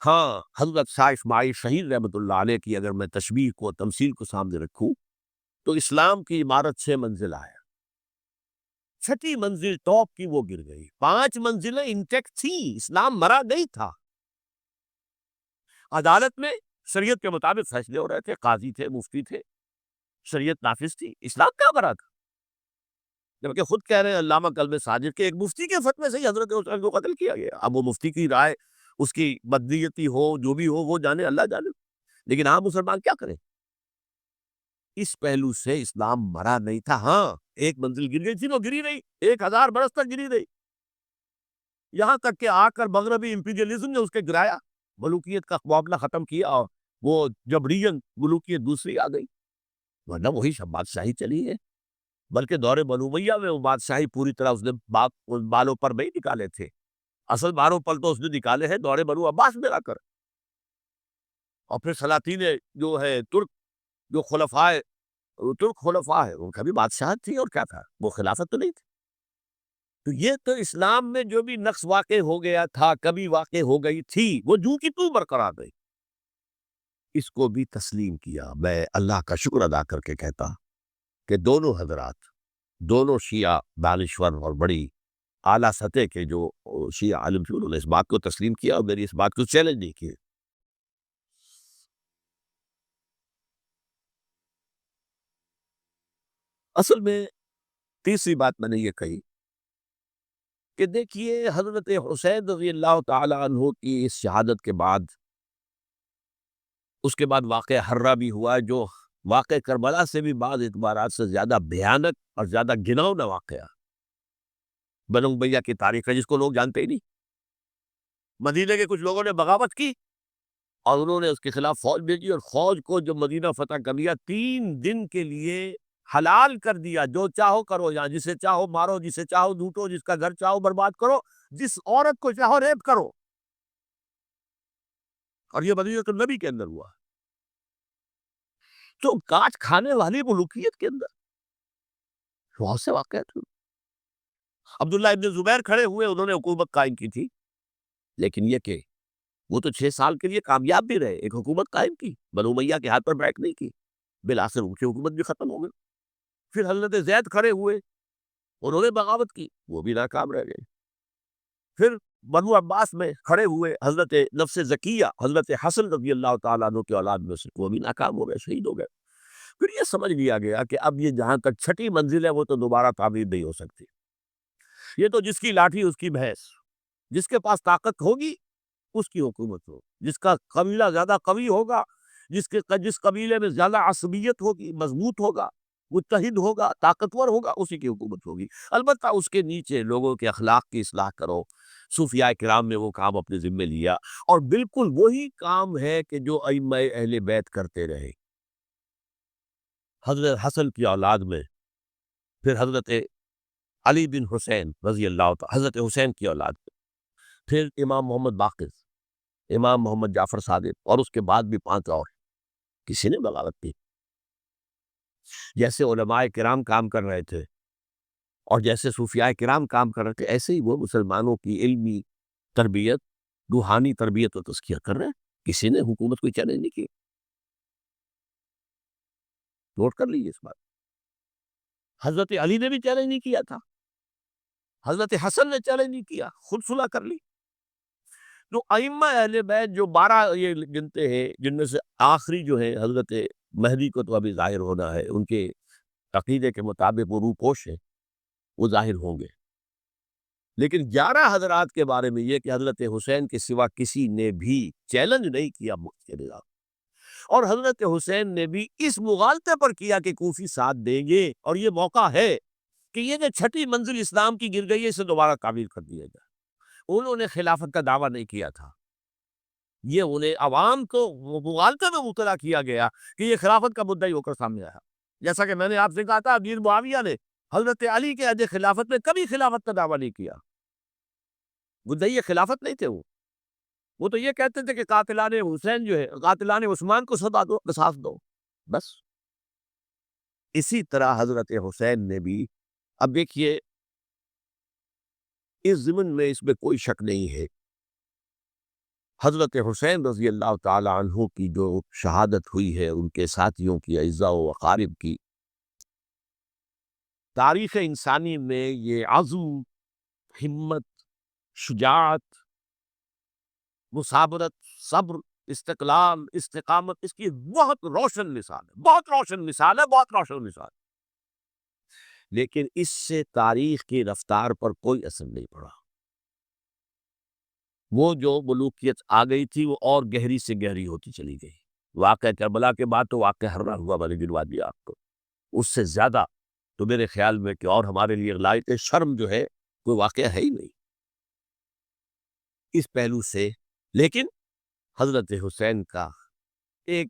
ہاں، حضرت شاہ اسماعیل شہید رحمت اللہ علیہ کی اگر میں تشبیہ کو، تمثیل کو سامنے رکھوں تو اسلام کی عمارت 6 منزل ہے، 6ٹھی منزل ٹاپ کی وہ گر گئی، 5 منزلیں انٹیکٹ تھی، اسلام مرا نہیں تھا۔ عدالت میں شریعت کے مطابق فیصلے ہو رہے تھے، قاضی تھے، مفتی تھے، شریعت نافذ تھی، اسلام کیا مرا تھا؟ جبکہ خود کہہ رہے ہیں علامہ کلب صادق کے ایک مفتی کے فتوے سے ہی حضرت حسین کو قتل کیا گیا۔ اب وہ مفتی کی رائے، اس کی بدنیتی ہو، جو بھی ہو، وہ جانے، اللہ جانے، لیکن عام مسلمان کیا کرے؟ اس پہلو سے اسلام مرا نہیں تھا. ہاں ایک منزل گر گئی تھی، وہ گری نہیں، 1000 برس تک گری نہیں، یہاں تک کہ آ کر مغربی امپیریلزم نے اس کے گرایا، ملوکیت کا معاملہ ختم کیا، اور وہ جب ریجن ملوکیت دوسری آ گئی، ورنہ وہی سب بادشاہی چلی ہے. بلکہ دور بنو امیہ میں وہ بادشاہی پوری طرح اس نے بالوں پر نہیں نکالے تھے، اصل بالوں پر تو اس نے نکالے ہیں دور بنو عباس میں آ کر. اور پھر سلاطین جو ہے ترک، جو ترک خلفاء ہے، ان کا بھی بادشاہت تھی، اور کیا تھا، وہ خلافت تو نہیں تھی. تو یہ تو اسلام میں جو بھی نقص واقع ہو گیا تھا، کبھی واقع ہو گئی تھی، وہ جو کی تو برقرار رہی. اس کو بھی تسلیم کیا. میں اللہ کا شکر ادا کر کے کہتا کہ دونوں حضرات، دونوں شیعہ دانشور اور بڑی اعلیٰ سطح کے جو شیعہ عالم تھے، انہوں نے اس بات کو تسلیم کیا اور میری اس بات کو چیلنج نہیں کیا. اصل میں تیسری بات میں نے یہ کہی کہ دیکھیے حضرت حسین رضی اللہ تعالی عنہ کی اس شہادت کے بعد، اس کے بعد واقعہ حرہ بھی ہوا، جو واقع کربلا سے بھی بعض اعتبارات سے زیادہ بھیانک اور زیادہ گھناؤنا واقعہ بنو امیہ کی تاریخ ہے، جس کو لوگ جانتے ہی نہیں. مدینے کے کچھ لوگوں نے بغاوت کی اور انہوں نے اس کے خلاف فوج بھیجی، اور فوج کو جب مدینہ فتح کر لیا، 3 دن کے لیے حلال کر دیا، جو چاہو کرو، یہاں جسے چاہو مارو، جسے چاہو لوٹو، جس کا گھر چاہو برباد کرو، جس عورت کو چاہو ریپ کرو. اور یہ مدینہ النبی کے اندر ہوا. تو کاٹ کھانے والی ملوکیت کے اندر بہت سے واقعات ہوئے. عبداللہ ابن زبیر کھڑے ہوئے، انہوں نے حکومت قائم کی تھی، لیکن یہ کہ وہ تو 6 سال کے لیے کامیاب بھی رہے، ایک حکومت قائم کی، بنو امیہ کے ہاتھ پر بیٹھ نہیں کی، بالآخر ان کی حکومت بھی ختم ہو گئی. پھر حضرت زید کھڑے ہوئے، انہوں نے بغاوت کی، وہ بھی ناکام رہ گئے. پھر بنو عباس میں کھڑے ہوئے حضرت نفس زکیہ، حضرت حسن رضی اللہ تعالیٰ عنہ کے اولاد میں سے، وہ بھی ناکام ہو گئے، شہید ہو گئے. پھر یہ سمجھ لیا گیا کہ اب یہ جہاں تک 6ٹھی منزل ہے، وہ تو دوبارہ تعمیر نہیں ہو سکتی. یہ تو جس کی لاٹھی اس کی بھینس، جس کے پاس طاقت ہوگی اس کی حکومت ہو، جس کا قبیلہ زیادہ قوی ہوگا، جس قبیلے میں زیادہ عصبیت ہوگی، مضبوط ہوگا، متحد ہوگا، طاقتور ہوگا، اسی کی حکومت ہوگی. البتہ اس کے نیچے لوگوں کے اخلاق کی اصلاح کرو. صوفیاء کرام نے وہ کام اپنے ذمے لیا، اور بالکل وہی کام ہے کہ جو ائمہ اہل بیت کرتے رہے. حضرت حسن کی اولاد میں پھر حضرت علی بن حسین رضی اللہ تعالی، حضرت حسین کی اولاد میں پھر امام محمد باقر، امام محمد جعفر صادق، اور اس کے بعد بھی 5 اور. کسی نے بغاوت کی. جیسے علماء کرام کام کر رہے تھے اور جیسے صوفیاء کرام کام کر رہے تھے، ایسے ہی وہ مسلمانوں کی علمی تربیت، روحانی تربیت و تزکیہ کر رہے ہیں. کسی نے حکومت کو چیلنج نہیں کی. نوٹ کر لیجیے اس بات. حضرت علی نے بھی چیلنج نہیں کیا تھا، حضرت حسن نے چیلنج نہیں کیا، خود صلح کر لی. تو ائمہ اہل بیت جو 12 یہ گنتے ہیں، جن میں سے آخری جو ہے حضرت مہدی کو تو ابھی ظاہر ہونا ہے، ان کے عقیدے کے مطابق وہ روح پوش ہیں، وہ ظاہر ہوں گے. لیکن 11 حضرات کے بارے میں یہ کہ حضرت حسین کے سوا کسی نے بھی چیلنج نہیں کیا مفت کے نظام. اور حضرت حسین نے بھی اس مغالطے پر کیا کہ کوفی ساتھ دیں گے، اور یہ موقع ہے کہ یہ جو 6ٹھی منزل اسلام کی گر گئی ہے، اسے دوبارہ تعمیر کر دیا جائے. انہوں نے خلافت کا دعویٰ نہیں کیا تھا، یہ انہیں عوام کو مغالطے میں مبتلا کیا گیا کہ یہ خلافت کا مدعی ہو کر سامنے آیا. جیسا کہ میں نے آپ سے کہا تھا، امیر معاویہ نے حضرت علی کے عہد خلافت میں کبھی خلافت کا دعویٰ نہیں کیا. مدعی خلافت نہیں تھے. وہ تو یہ کہتے تھے کہ قاتلان حسین جو ہے، قاتلان عثمان کو سزا دو، قصاص دو، بس. اسی طرح حضرت حسین نے بھی، اب دیکھیے اس ضمن میں اس میں کوئی شک نہیں ہے، حضرت حسین رضی اللہ تعالی عنہ کی جو شہادت ہوئی ہے، ان کے ساتھیوں کی، اعزاء و اقارب کی، تاریخ انسانی میں یہ عزم، ہمت، شجاعت، مثابرت، صبر، استقلال، استقامت، اس کی بہت روشن مثال ہے، بہت روشن مثال ہے، بہت روشن مثال. لیکن اس سے تاریخ کی رفتار پر کوئی اثر نہیں پڑا. وہ جو ملوکیت آ گئی تھی، وہ اور گہری سے گہری ہوتی چلی گئی. واقعہ کربلا کے بعد تو واقعہ ہررا ہوا میں نے گنوا دیا آپ کو، اس سے زیادہ تو میرے خیال میں کہ اور ہمارے لیے لائق شرم جو ہے کوئی واقعہ ہے ہی نہیں اس پہلو سے۔ لیکن حضرت حسین کا ایک،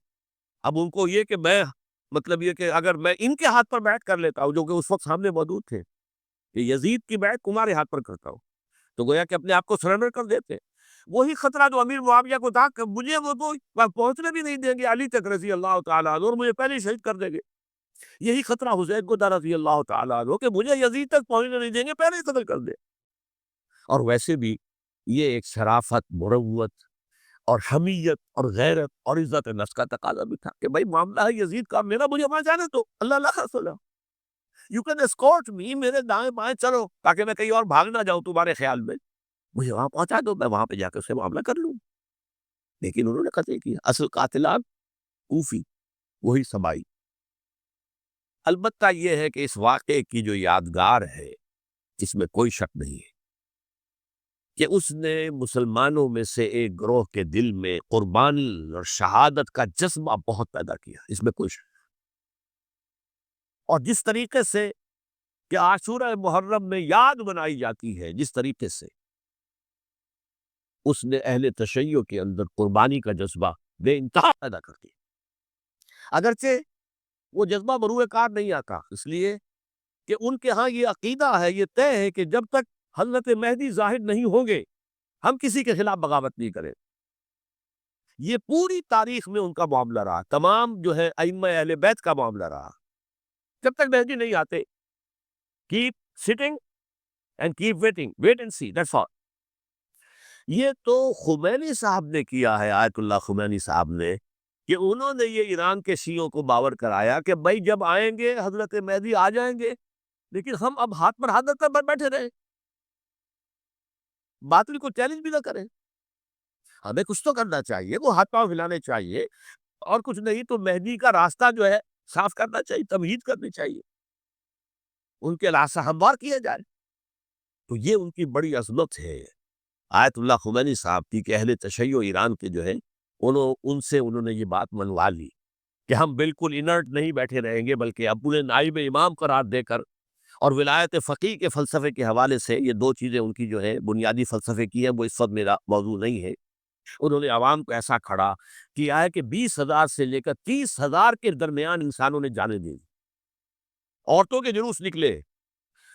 اب ان کو یہ کہ میں مطلب یہ کہ اگر میں ان کے ہاتھ پر بیعت کر لیتا ہوں جو کہ اس وقت سامنے موجود تھے کہ یزید کی بیعت تمہارے ہاتھ پر کرتا ہوں، تو گویا کہ اپنے آپ کو سرنڈر کر دیتے۔ وہی خطرہ جو امیر معاویہ کو تھا کہ مجھے وہ تو پہنچنے بھی نہیں دیں گے علی تک رضی اللہ تعالیٰ عنہ اور مجھے پہلے ہی شہید کر دیں گے، یہی خطرہ حسین کو تھا رضی اللہ تعالیٰ عنہ کہ مجھے یزید تک پہنچنے نہیں دیں گے، پہلے ہی قتل کر دیں۔ اور ویسے بھی یہ ایک شرافت، مروت اور حمیت اور غیرت اور عزت نفس کا تقاضا بھی تھا کہ بھائی معاملہ ہے یزید کا، میرا مجھے وہاں جانے تو اللہ اللہ کا رسول، یو کین اسکورٹ می، میرے دائیں بائیں چلو تاکہ میں کہیں اور بھاگ نہ جاؤں تمہارے خیال میں، مجھے وہاں پہنچا دو، میں وہاں پہ جا کے اس سے معاملہ کر لوں۔ لیکن انہوں نے قتل کیا، اصل قاتلان کوفی، وہی سبائی۔ البتہ یہ ہے کہ اس واقعے کی جو یادگار ہے اس میں کوئی شک نہیں ہے کہ اس نے مسلمانوں میں سے ایک گروہ کے دل میں قربانی اور شہادت کا جذبہ بہت پیدا کیا، اس میں کوئی شک نہیں۔ اور جس طریقے سے کہ عاشورہ محرم میں یاد منائی جاتی ہے، جس طریقے سے اس نے اہل تشیع کے اندر قربانی کا جذبہ بے انتہا پیدا کر دیا، اگرچہ وہ جذبہ بروئے کار نہیں آتا، اس لیے کہ ان کے ہاں یہ عقیدہ ہے، یہ طے ہے کہ جب تک حضرت مہدی ظاہر نہیں ہوں گے ہم کسی کے خلاف بغاوت نہیں کریں۔ یہ پوری تاریخ میں ان کا معاملہ رہا، تمام جو ہے ائمہ اہل بیت کا معاملہ رہا، جب تک مہدی نہیں آتے keep sitting and keep waiting, wait and see, that's all. یہ تو خمینی صاحب نے کیا ہے، آیت اللہ خمینی صاحب نے، کہ انہوں نے یہ ایران کے شیعوں کو باور کرایا کہ بھائی جب آئیں گے حضرت مہدی آ جائیں گے، لیکن ہم اب ہاتھ پر ہاتھ رکھ کر بیٹھے رہے، باطل کو چیلنج بھی نہ کریں، ہمیں کچھ تو کرنا چاہیے، وہ ہاتھ پاؤں ہلانے چاہیے، اور کچھ نہیں تو مہدی کا راستہ جو ہے صاف کرنا چاہیے، تمہید کرنی چاہیے، ان کے راستہ ہموار کیا جائے۔ تو یہ ان کی بڑی عظمت ہے آیت اللہ خمینی صاحب کی کہ اہل تشیع ایران کے جو ہے انہوں نے یہ بات منوا لی کہ ہم بالکل انرٹ نہیں بیٹھے رہیں گے، بلکہ اپنے نائب امام قرار دے کر اور ولایت فقیہ کے فلسفے کے حوالے سے، یہ دو چیزیں ان کی جو ہے بنیادی فلسفے کی ہیں، وہ اس وقت میرا موضوع نہیں ہے، انہوں نے عوام کو ایسا کھڑا کیا ہے کہ 20,000 سے لے کر 30,000 کے درمیان انسانوں نے جانیں دی، عورتوں کے جلوس نکلے،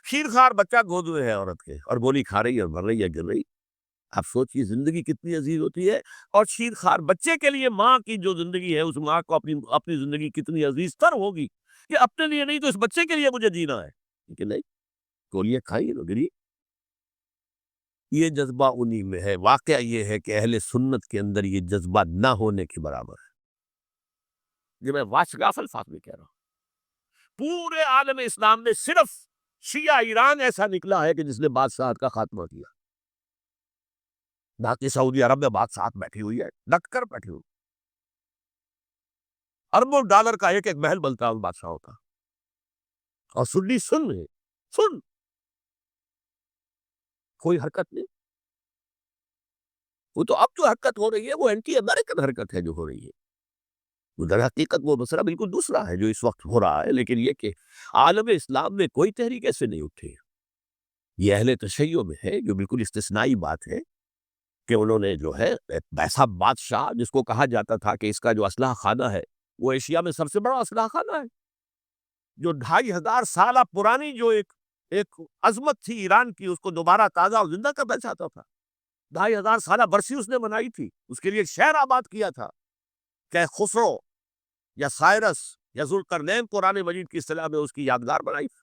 شیرخوار بچہ گود میں ہے عورت کے اور گولی کھا رہی ہے اور مر رہی ہے، گر رہی۔ آپ سوچئے زندگی کتنی عزیز ہوتی ہے، اور شیرخوار بچے کے لیے ماں کی جو زندگی ہے، اس ماں کو اپنی زندگی کتنی عزیز تر ہوگی کہ اپنے لیے نہیں تو اس بچے کے لیے مجھے جینا ہے، لیکن نہیں، گولیاں کھائی اور گری۔ یہ جذبہ انہی میں ہے۔ واقعہ یہ ہے کہ اہل سنت کے اندر یہ جذبہ نہ ہونے کے برابر ہے، یہ میں واشگاف الفاظ میں کہہ رہا ہوں۔ پورے عالم اسلام میں صرف شیعہ ایران ایسا نکلا ہے کہ جس نے بادشاہت کا خاتمہ کیا، باقی سعودی عرب میں بادشاہت بیٹھی ہوئی ہے، ڈٹ کر بیٹھی ہوئی، اربوں ڈالر کا ایک ایک محل بنتا ہے ان بادشاہوں کا، اور سنی سن ہے، سن کوئی حرکت نہیں۔ وہ تو اب جو حرکت ہو رہی ہے وہ اینٹی امریکن حرکت ہے جو ہو رہی ہے، در حقیقت وہ مسئلہ بالکل دوسرا ہے جو اس وقت ہو رہا ہے، لیکن یہ کہ عالم اسلام میں کوئی تحریک ایسے نہیں اٹھی، یہ اہل تشیع میں ہے جو بالکل استثنائی بات ہے کہ انہوں نے جو ہے ایک ایسا بادشاہ جس کو کہا جاتا تھا کہ اس کا جو اسلحہ خانہ ہے وہ ایشیا میں سب سے بڑا اسلحہ خانہ ہے، جو 2500 سالہ پرانی جو ایک عظمت تھی ایران کی، اس کو دوبارہ تازہ اور زندہ کرنا چاہتا تھا، 2500 سالہ برسی اس نے منائی تھی، اس کے لیے ایک شہر آباد کیا تھا کہ خسرو یا سائرس یا ذوالقرنین قرآن مجید کی اصطلاح میں اس کی یادگار بنائی تھی،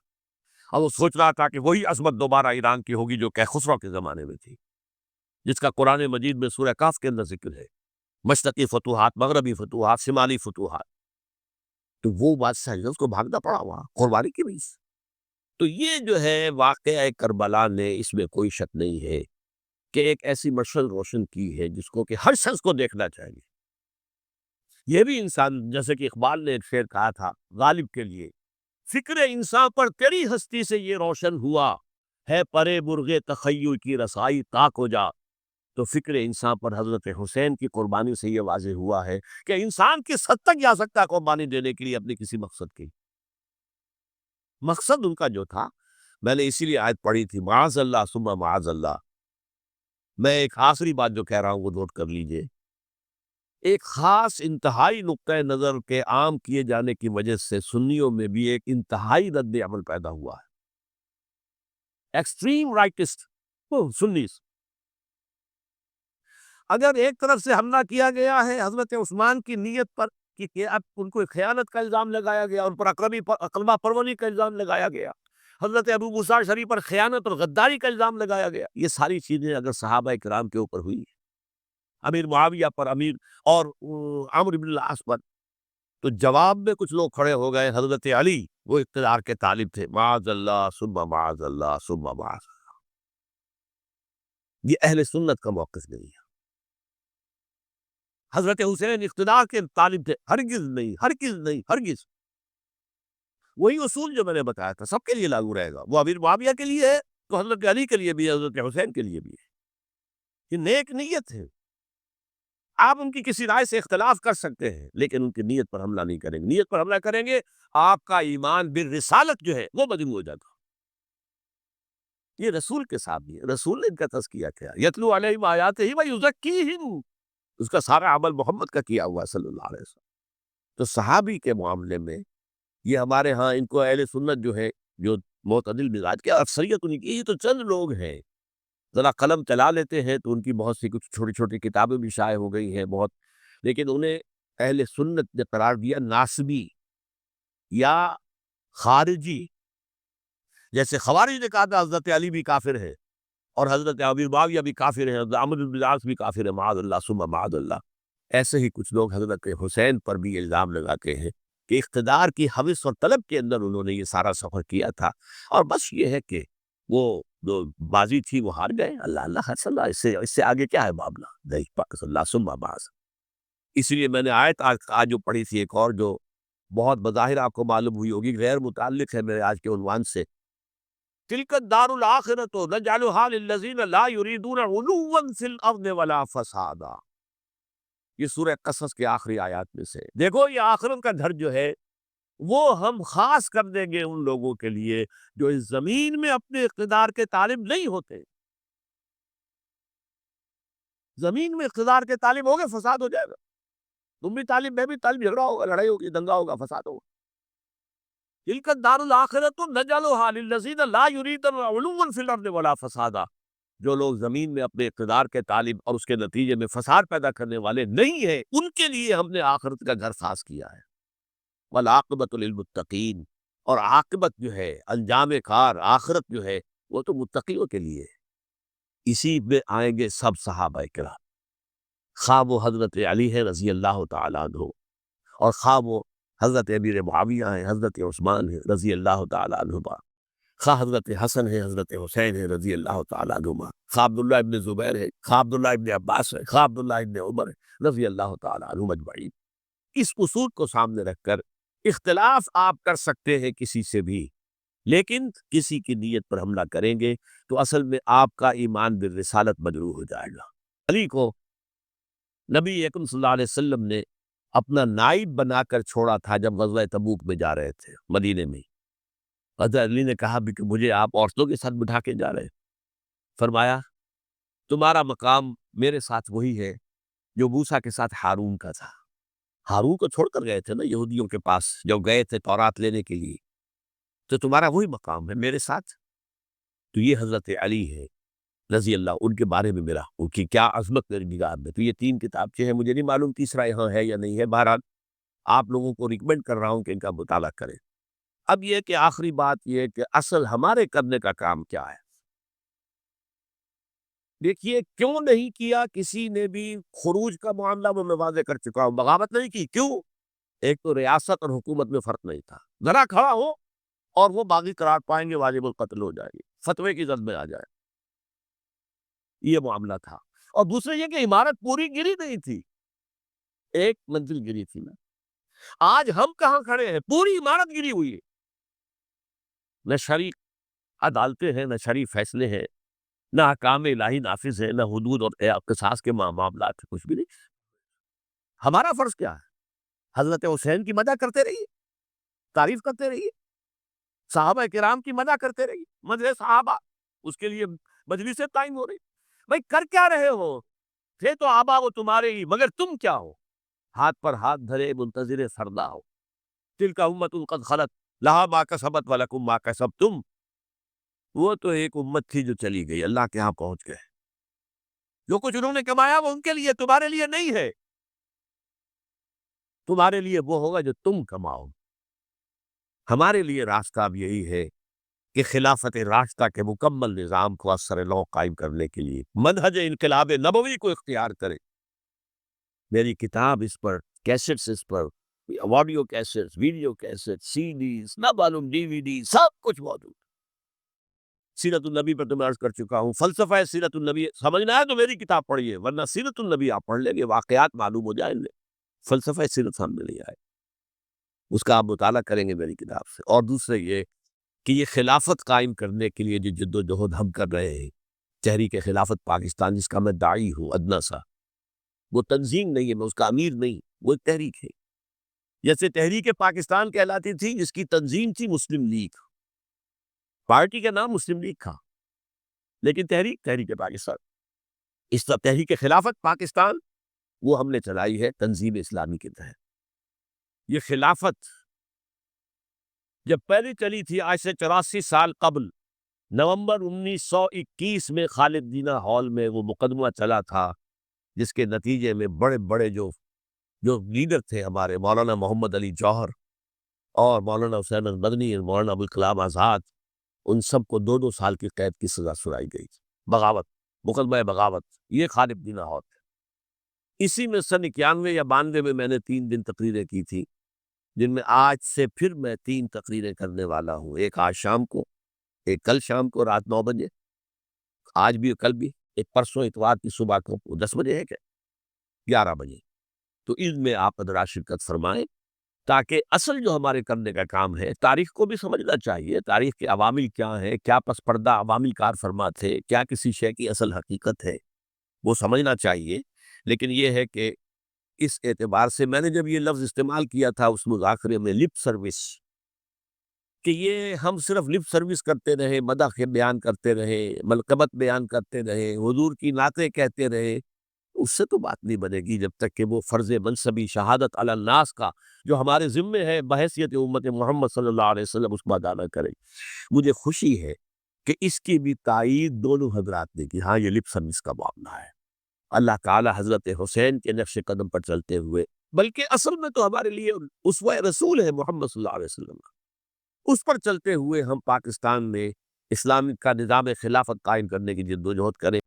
اور وہ سوچ رہا تھا کہ وہی عظمت دوبارہ ایران کی ہوگی جو کہ خسرو کے زمانے میں تھی، جس کا قرآن مجید میں سورہ کاف کے اندر ذکر ہے، مشرقی فتوحات، مغربی فتوحات، شمالی فتوحات۔ تو وہ بادشاہ جو اس کو بھاگنا پڑا وہاں قربانی کی وجہ سے۔ تو یہ جو ہے واقعہ کربلا نے، اس میں کوئی شک نہیں ہے کہ ایک ایسی مشعل روشن کی ہے جس کو کہ ہر شخص کو دیکھنا چاہیے۔ یہ بھی انسان، جیسے کہ اقبال نے ایک شعر کہا تھا غالب کے لیے، فکر انسان پر تیری ہستی سے یہ روشن ہوا ہے، پرے مرغ تخیل کی رسائی طاق ہو جا، تو فکر انسان پر حضرت حسین کی قربانی سے یہ واضح ہوا ہے کہ انسان کس حد تک جا سکتا ہے قربانی دینے کے لیے اپنے کسی مقصد کی. مقصد ان کا جو تھا، میں نے اسی لیے آیت پڑھی تھی، معاذ اللہ ثم معاذ اللہ. میں ایک آخری بات جو کہہ رہا ہوں وہ نوٹ کر لیجئے. ایک خاص انتہائی نقطۂ نظر کے عام کیے جانے کی وجہ سے سنیوں میں بھی ایک انتہائی رد عمل پیدا ہوا ہے. Extreme rightist سنیز. اگر ایک طرف سے حملہ کیا گیا ہے حضرت عثمان کی نیت پر کہ اب ان کو خیانت کا الزام لگایا گیا، ان پر عقلبہ پروری کا الزام لگایا گیا، حضرت ابو موسیٰ شریف پر خیانت اور غداری کا الزام لگایا گیا، یہ ساری چیزیں اگر صحابہ کرام کے اوپر ہوئی، امیر معاویہ پر، امیر اور عمرو بن العاص پر، تو جواب میں کچھ لوگ کھڑے ہو گئے. حضرت علی وہ اقتدار کے طالب تھے، معاذ اللہ ثم معاذ اللہ ثم معاذ. یہ اہل سنت کا موقف نہیں ہے. حضرت حسین اقتدار کے طالب تھے، ہرگز نہیں، ہرگز نہیں، ہرگز. وہی اصول جو میں نے بتایا تھا سب کے لیے لاگو رہے گا. وہ امیر معاویہ کے لیے ہے تو حضرت علی کے لیے بھی ہے، حضرت حسین کے لیے بھی ہے. یہ نیک نیت ہے. آپ ان کی کسی رائے سے اختلاف کر سکتے ہیں لیکن ان کی نیت پر حملہ نہیں کریں گے. نیت پر حملہ کریں گے آپ کا ایمان بالرسالت جو ہے وہ مدعو ہو جاتا. یہ رسول کے ساتھ بھی ہے. رسول نے ان کا تزکیہ کیا، یتلو علیہم آیاتہ ویزکیہم، اس کا سارا عمل محمد کا کیا ہوا صلی اللہ علیہ وسلم. تو صحابی کے معاملے میں یہ ہمارے ہاں ان کو اہل سنت جو ہے، جو معتدل مزاج کے، اکثریت ان کی، یہ تو چند لوگ ہیں ذرا قلم چلا لیتے ہیں تو ان کی بہت سی کچھ چھوٹی چھوٹی کتابیں بھی شائع ہو گئی ہیں بہت، لیکن انہیں اہل سنت نے قرار دیا ناسبی یا خارجی. جیسے خوارج نے کہا تھا حضرت علی بھی کافر ہے اور حضرت ابی معاویہ بھی کافر ہیں، حضرت عمرو بن العاص بھی کافر ہے، معاذ اللہ ثم معاذ اللہ. ایسے ہی کچھ لوگ حضرت حسین پر بھی الزام لگاتے ہیں کہ اقتدار کی ہوس اور طلب کے اندر انہوں نے یہ سارا سفر کیا تھا، اور بس یہ ہے کہ وہ جو بازی تھی وہ ہار گئے. اللہ اللہ حس اللہ، اس سے آگے کیا ہے معاملہ؟ نہیں، پاک صلی اللہ ثم معاذ. اس لیے میں نے آیت آج جو پڑھی تھی ایک اور جو بہت بظاہر آپ کو معلوم ہوئی ہوگی، غیر متعلق ہے میرے آج کے عنوان سے، تلک الدار الآخرۃ نجعلھا للذین لا یریدون علوا فی الارض ولا فسادا. یہ سورہ قصص کے آخری آیات میں سے. دیکھو یہ آخرت کا گھر جو ہے وہ ہم خاص کر دیں گے ان لوگوں کے لیے جو اس زمین میں اپنے اقتدار کے طالب نہیں ہوتے. زمین میں اقتدار کے طالب ہوگے فساد ہو جائے گا. تم بھی طالب، میں بھی طالب، جھگڑا ہوگا، لڑائی ہوگی، دنگا ہوگا، فساد ہوگا. تلک الدار الآخرۃ نجعلھا للذین لا یریدون علوا فی الارض ولا فسادا. جو لوگ زمین میں اپنے اقتدار کے طالب اور اس کے نتیجے میں فساد پیدا کرنے والے نہیں ہیں، ان کے لیے ہم نے آخرت کا گھر خاص کیا ہے. والعاقبۃ للمتقین، اور عاقبت جو ہے، انجام کار، آخرت جو ہے وہ تو متقیوں کے لیے ہے. اسی میں آئیں گے سب صحابہ کرام، خواہ وہ حضرت علی ہے رضی اللہ تعالیٰ عنہ، اور خواہ وہ حضرت امیر معاویہ ہیں، حضرت عثمان ہیں رضی اللہ تعالیٰ عنہما، خواہ حضرت حسن ہے، حضرت حسین ہے رضی اللہ تعالیٰ عنہما، خواہ عبداللہ ابن زبیر ہے، خواہ عبداللہ ابن عباس ہے، خواہ عبداللہ ابن عمر ہے رضی اللہ تعالیٰ عنہم اجمعین. اس اصول کو سامنے رکھ کر اختلاف آپ کر سکتے ہیں کسی سے بھی، لیکن کسی کی نیت پر حملہ کریں گے تو اصل میں آپ کا ایمان بالرسالت مجروح ہو جائے گا. علی کو نبی اکرم صلی اللہ علیہ وسلم نے اپنا نائب بنا کر چھوڑا تھا جب غزوہ تبوک میں جا رہے تھے مدینے میں. حضرت علی نے کہا بھی کہ مجھے آپ عورتوں کے ساتھ بٹھا کے جا رہے ہیں. فرمایا تمہارا مقام میرے ساتھ وہی ہے جو موسیٰ کے ساتھ ہارون کا تھا. ہارون کو چھوڑ کر گئے تھے نا یہودیوں کے پاس جب گئے تھے تورات لینے کے لیے، تو تمہارا وہی مقام ہے میرے ساتھ. تو یہ حضرت علی ہے رضی اللہ، ان کے بارے میں میرا ان کی کیا عظمت میری نگاہ میں. تو یہ 3 کتابچے ہیں، مجھے نہیں معلوم تیسرا یہاں ہے یا نہیں ہے، بہرحال آپ لوگوں کو ریکمینڈ کر رہا ہوں کہ ان کا مطالعہ کریں. اب یہ کہ آخری بات یہ کہ اصل ہمارے کرنے کا کام کیا ہے. دیکھیے کیوں نہیں کیا کسی نے بھی خروج کا معاملہ میں واضح کر چکا ہوں، بغاوت نہیں کی. کیوں؟ ایک تو ریاست اور حکومت میں فرق نہیں تھا، ذرا کھڑا ہو اور وہ باغی قرار پائیں گے، واجب القتل ہو جائے گی، فتوے کی زد میں آ جائے، یہ معاملہ تھا. اور دوسرے یہ کہ عمارت پوری گری نہیں تھی، ایک منزل گری تھی نا. آج ہم کہاں کھڑے ہیں؟ پوری عمارت گری ہوئی ہے. نہ شرعی عدالتیں ہیں، نہ شرعی فیصلے ہیں، نہ احکام الہی نافذ ہے، نہ حدود اور قصاص کے معاملات ہے، کچھ بھی نہیں۔ ہمارا فرض کیا ہے؟ حضرت حسین کی مدح کرتے رہیے، تعریف کرتے رہیے، صحابہ کرام کی مدح کرتے رہیے، مدح صحابہ، اس کے لیے مجلسیں قائم ہو رہی۔ بھائی کر کیا رہے ہو؟ تھے تو آبا وہ تمہارے ہی، مگر تم کیا ہو؟ ہاتھ پر ہاتھ دھرے منتظر فردا ہو۔ تلک امت قد خلت لہا ما کسبت ولکم ما کسبتم۔ وہ تو ایک امت تھی جو چلی گئی، اللہ کے ہاں پہنچ گئے۔ جو کچھ انہوں نے کمایا وہ ان کے لیے، تمہارے لیے نہیں ہے۔ تمہارے لیے وہ ہوگا جو تم کماؤ۔ ہمارے لیے راستہ اب یہی ہے کہ خلافت راستہ کے مکمل نظام کو اثر نو قائم کرنے کے لیے منہج انقلاب نبوی کو اختیار کرے۔ میری کتاب اس پر، کیسٹس اس پر، آڈیو کیسٹس، ویڈیو کیسٹ، سی ڈیز، نہ معلوم ڈی وی ڈی، سب کچھ موجود۔ سیرت النبی پر تو میں عرض کر چکا ہوں، فلسفہ سیرت النبی سمجھنا ہے تو میری کتاب پڑھیے، ورنہ سیرت النبی آپ پڑھ لیں گے، واقعات معلوم ہو جائیں گے، فلسفہ سیرت سامنے نہیں آئے، اس کا آپ مطالعہ کریں گے میری کتاب سے۔ اور دوسرے یہ کہ یہ خلافت قائم کرنے کے لیے جو جد و جہد ہم کر رہے ہیں، تحریک خلافت پاکستان جس کا میں داعی ہوں ادنیٰ سا، وہ تنظیم نہیں ہے، میں اس کا امیر نہیں، وہ ایک تحریک ہے۔ جیسے تحریک پاکستان کہلاتی تھی، جس کی تنظیم تھی مسلم لیگ، پارٹی کا نام مسلم لیگ تھا، لیکن تحریک پاکستان۔ اس طرح تحریک خلافت پاکستان وہ ہم نے چلائی ہے تنظیم اسلامی کے تحت۔ یہ خلافت جب پہلی چلی تھی آج سے 84 سال قبل، نومبر 1921 میں خالد دینہ ہال میں وہ مقدمہ چلا تھا، جس کے نتیجے میں بڑے بڑے جو لیڈر تھے ہمارے، مولانا محمد علی جوہر اور مولانا حسین المدنی، مولانا ابوالکلام آزاد، ان سب کو 2 سال کی قید کی سزا سنائی گئی۔ بغاوت، مقدمہ بغاوت، یہ خالد دینہ ہال ہے۔ اسی میں سن 91 یا 92 میں میں نے 3 دن تقریریں کی تھی، جن میں آج سے پھر میں 3 تقریریں کرنے والا ہوں، ایک آج شام کو، ایک کل شام کو رات 9 بجے، آج بھی کل بھی، ایک پرسوں اتوار کی صبح کو 10 بجے ہے کہ 11 بجے۔ تو ان میں آپ حضرات شرکت فرمائیں، تاکہ اصل جو ہمارے کرنے کا کام ہے، تاریخ کو بھی سمجھنا چاہیے، تاریخ کے عوامل کیا ہیں، کیا پس پردہ عوامل کار فرما تھے، کیا کسی شے کی اصل حقیقت ہے، وہ سمجھنا چاہیے۔ لیکن یہ ہے کہ اس اعتبار سے میں نے جب یہ لفظ استعمال کیا تھا اس مذاکرے میں، لپ سروس، کہ یہ ہم صرف لپ سروس کرتے رہے، مدح بیان کرتے رہے، ملقبت بیان کرتے رہے، حضور کی نعتیں کہتے رہے، اس سے تو بات نہیں بنے گی جب تک کہ وہ فرض منصبی شہادت علی الناس کا جو ہمارے ذمے ہے بحیثیت امت محمد صلی اللہ علیہ وسلم، اس کو ادا نہ کرے۔ مجھے خوشی ہے کہ اس کی بھی تائید دونوں حضرات نے کی، ہاں یہ لپ سروس کا معاملہ ہے، اللہ تعالی حضرت حسین کے نقش قدم پر چلتے ہوئے، بلکہ اصل میں تو ہمارے لیے اسوہ رسول ہے محمد صلی اللہ علیہ وسلم، اس پر چلتے ہوئے ہم پاکستان میں اسلام کا نظام خلافت قائم کرنے کی جد و جہد کریں۔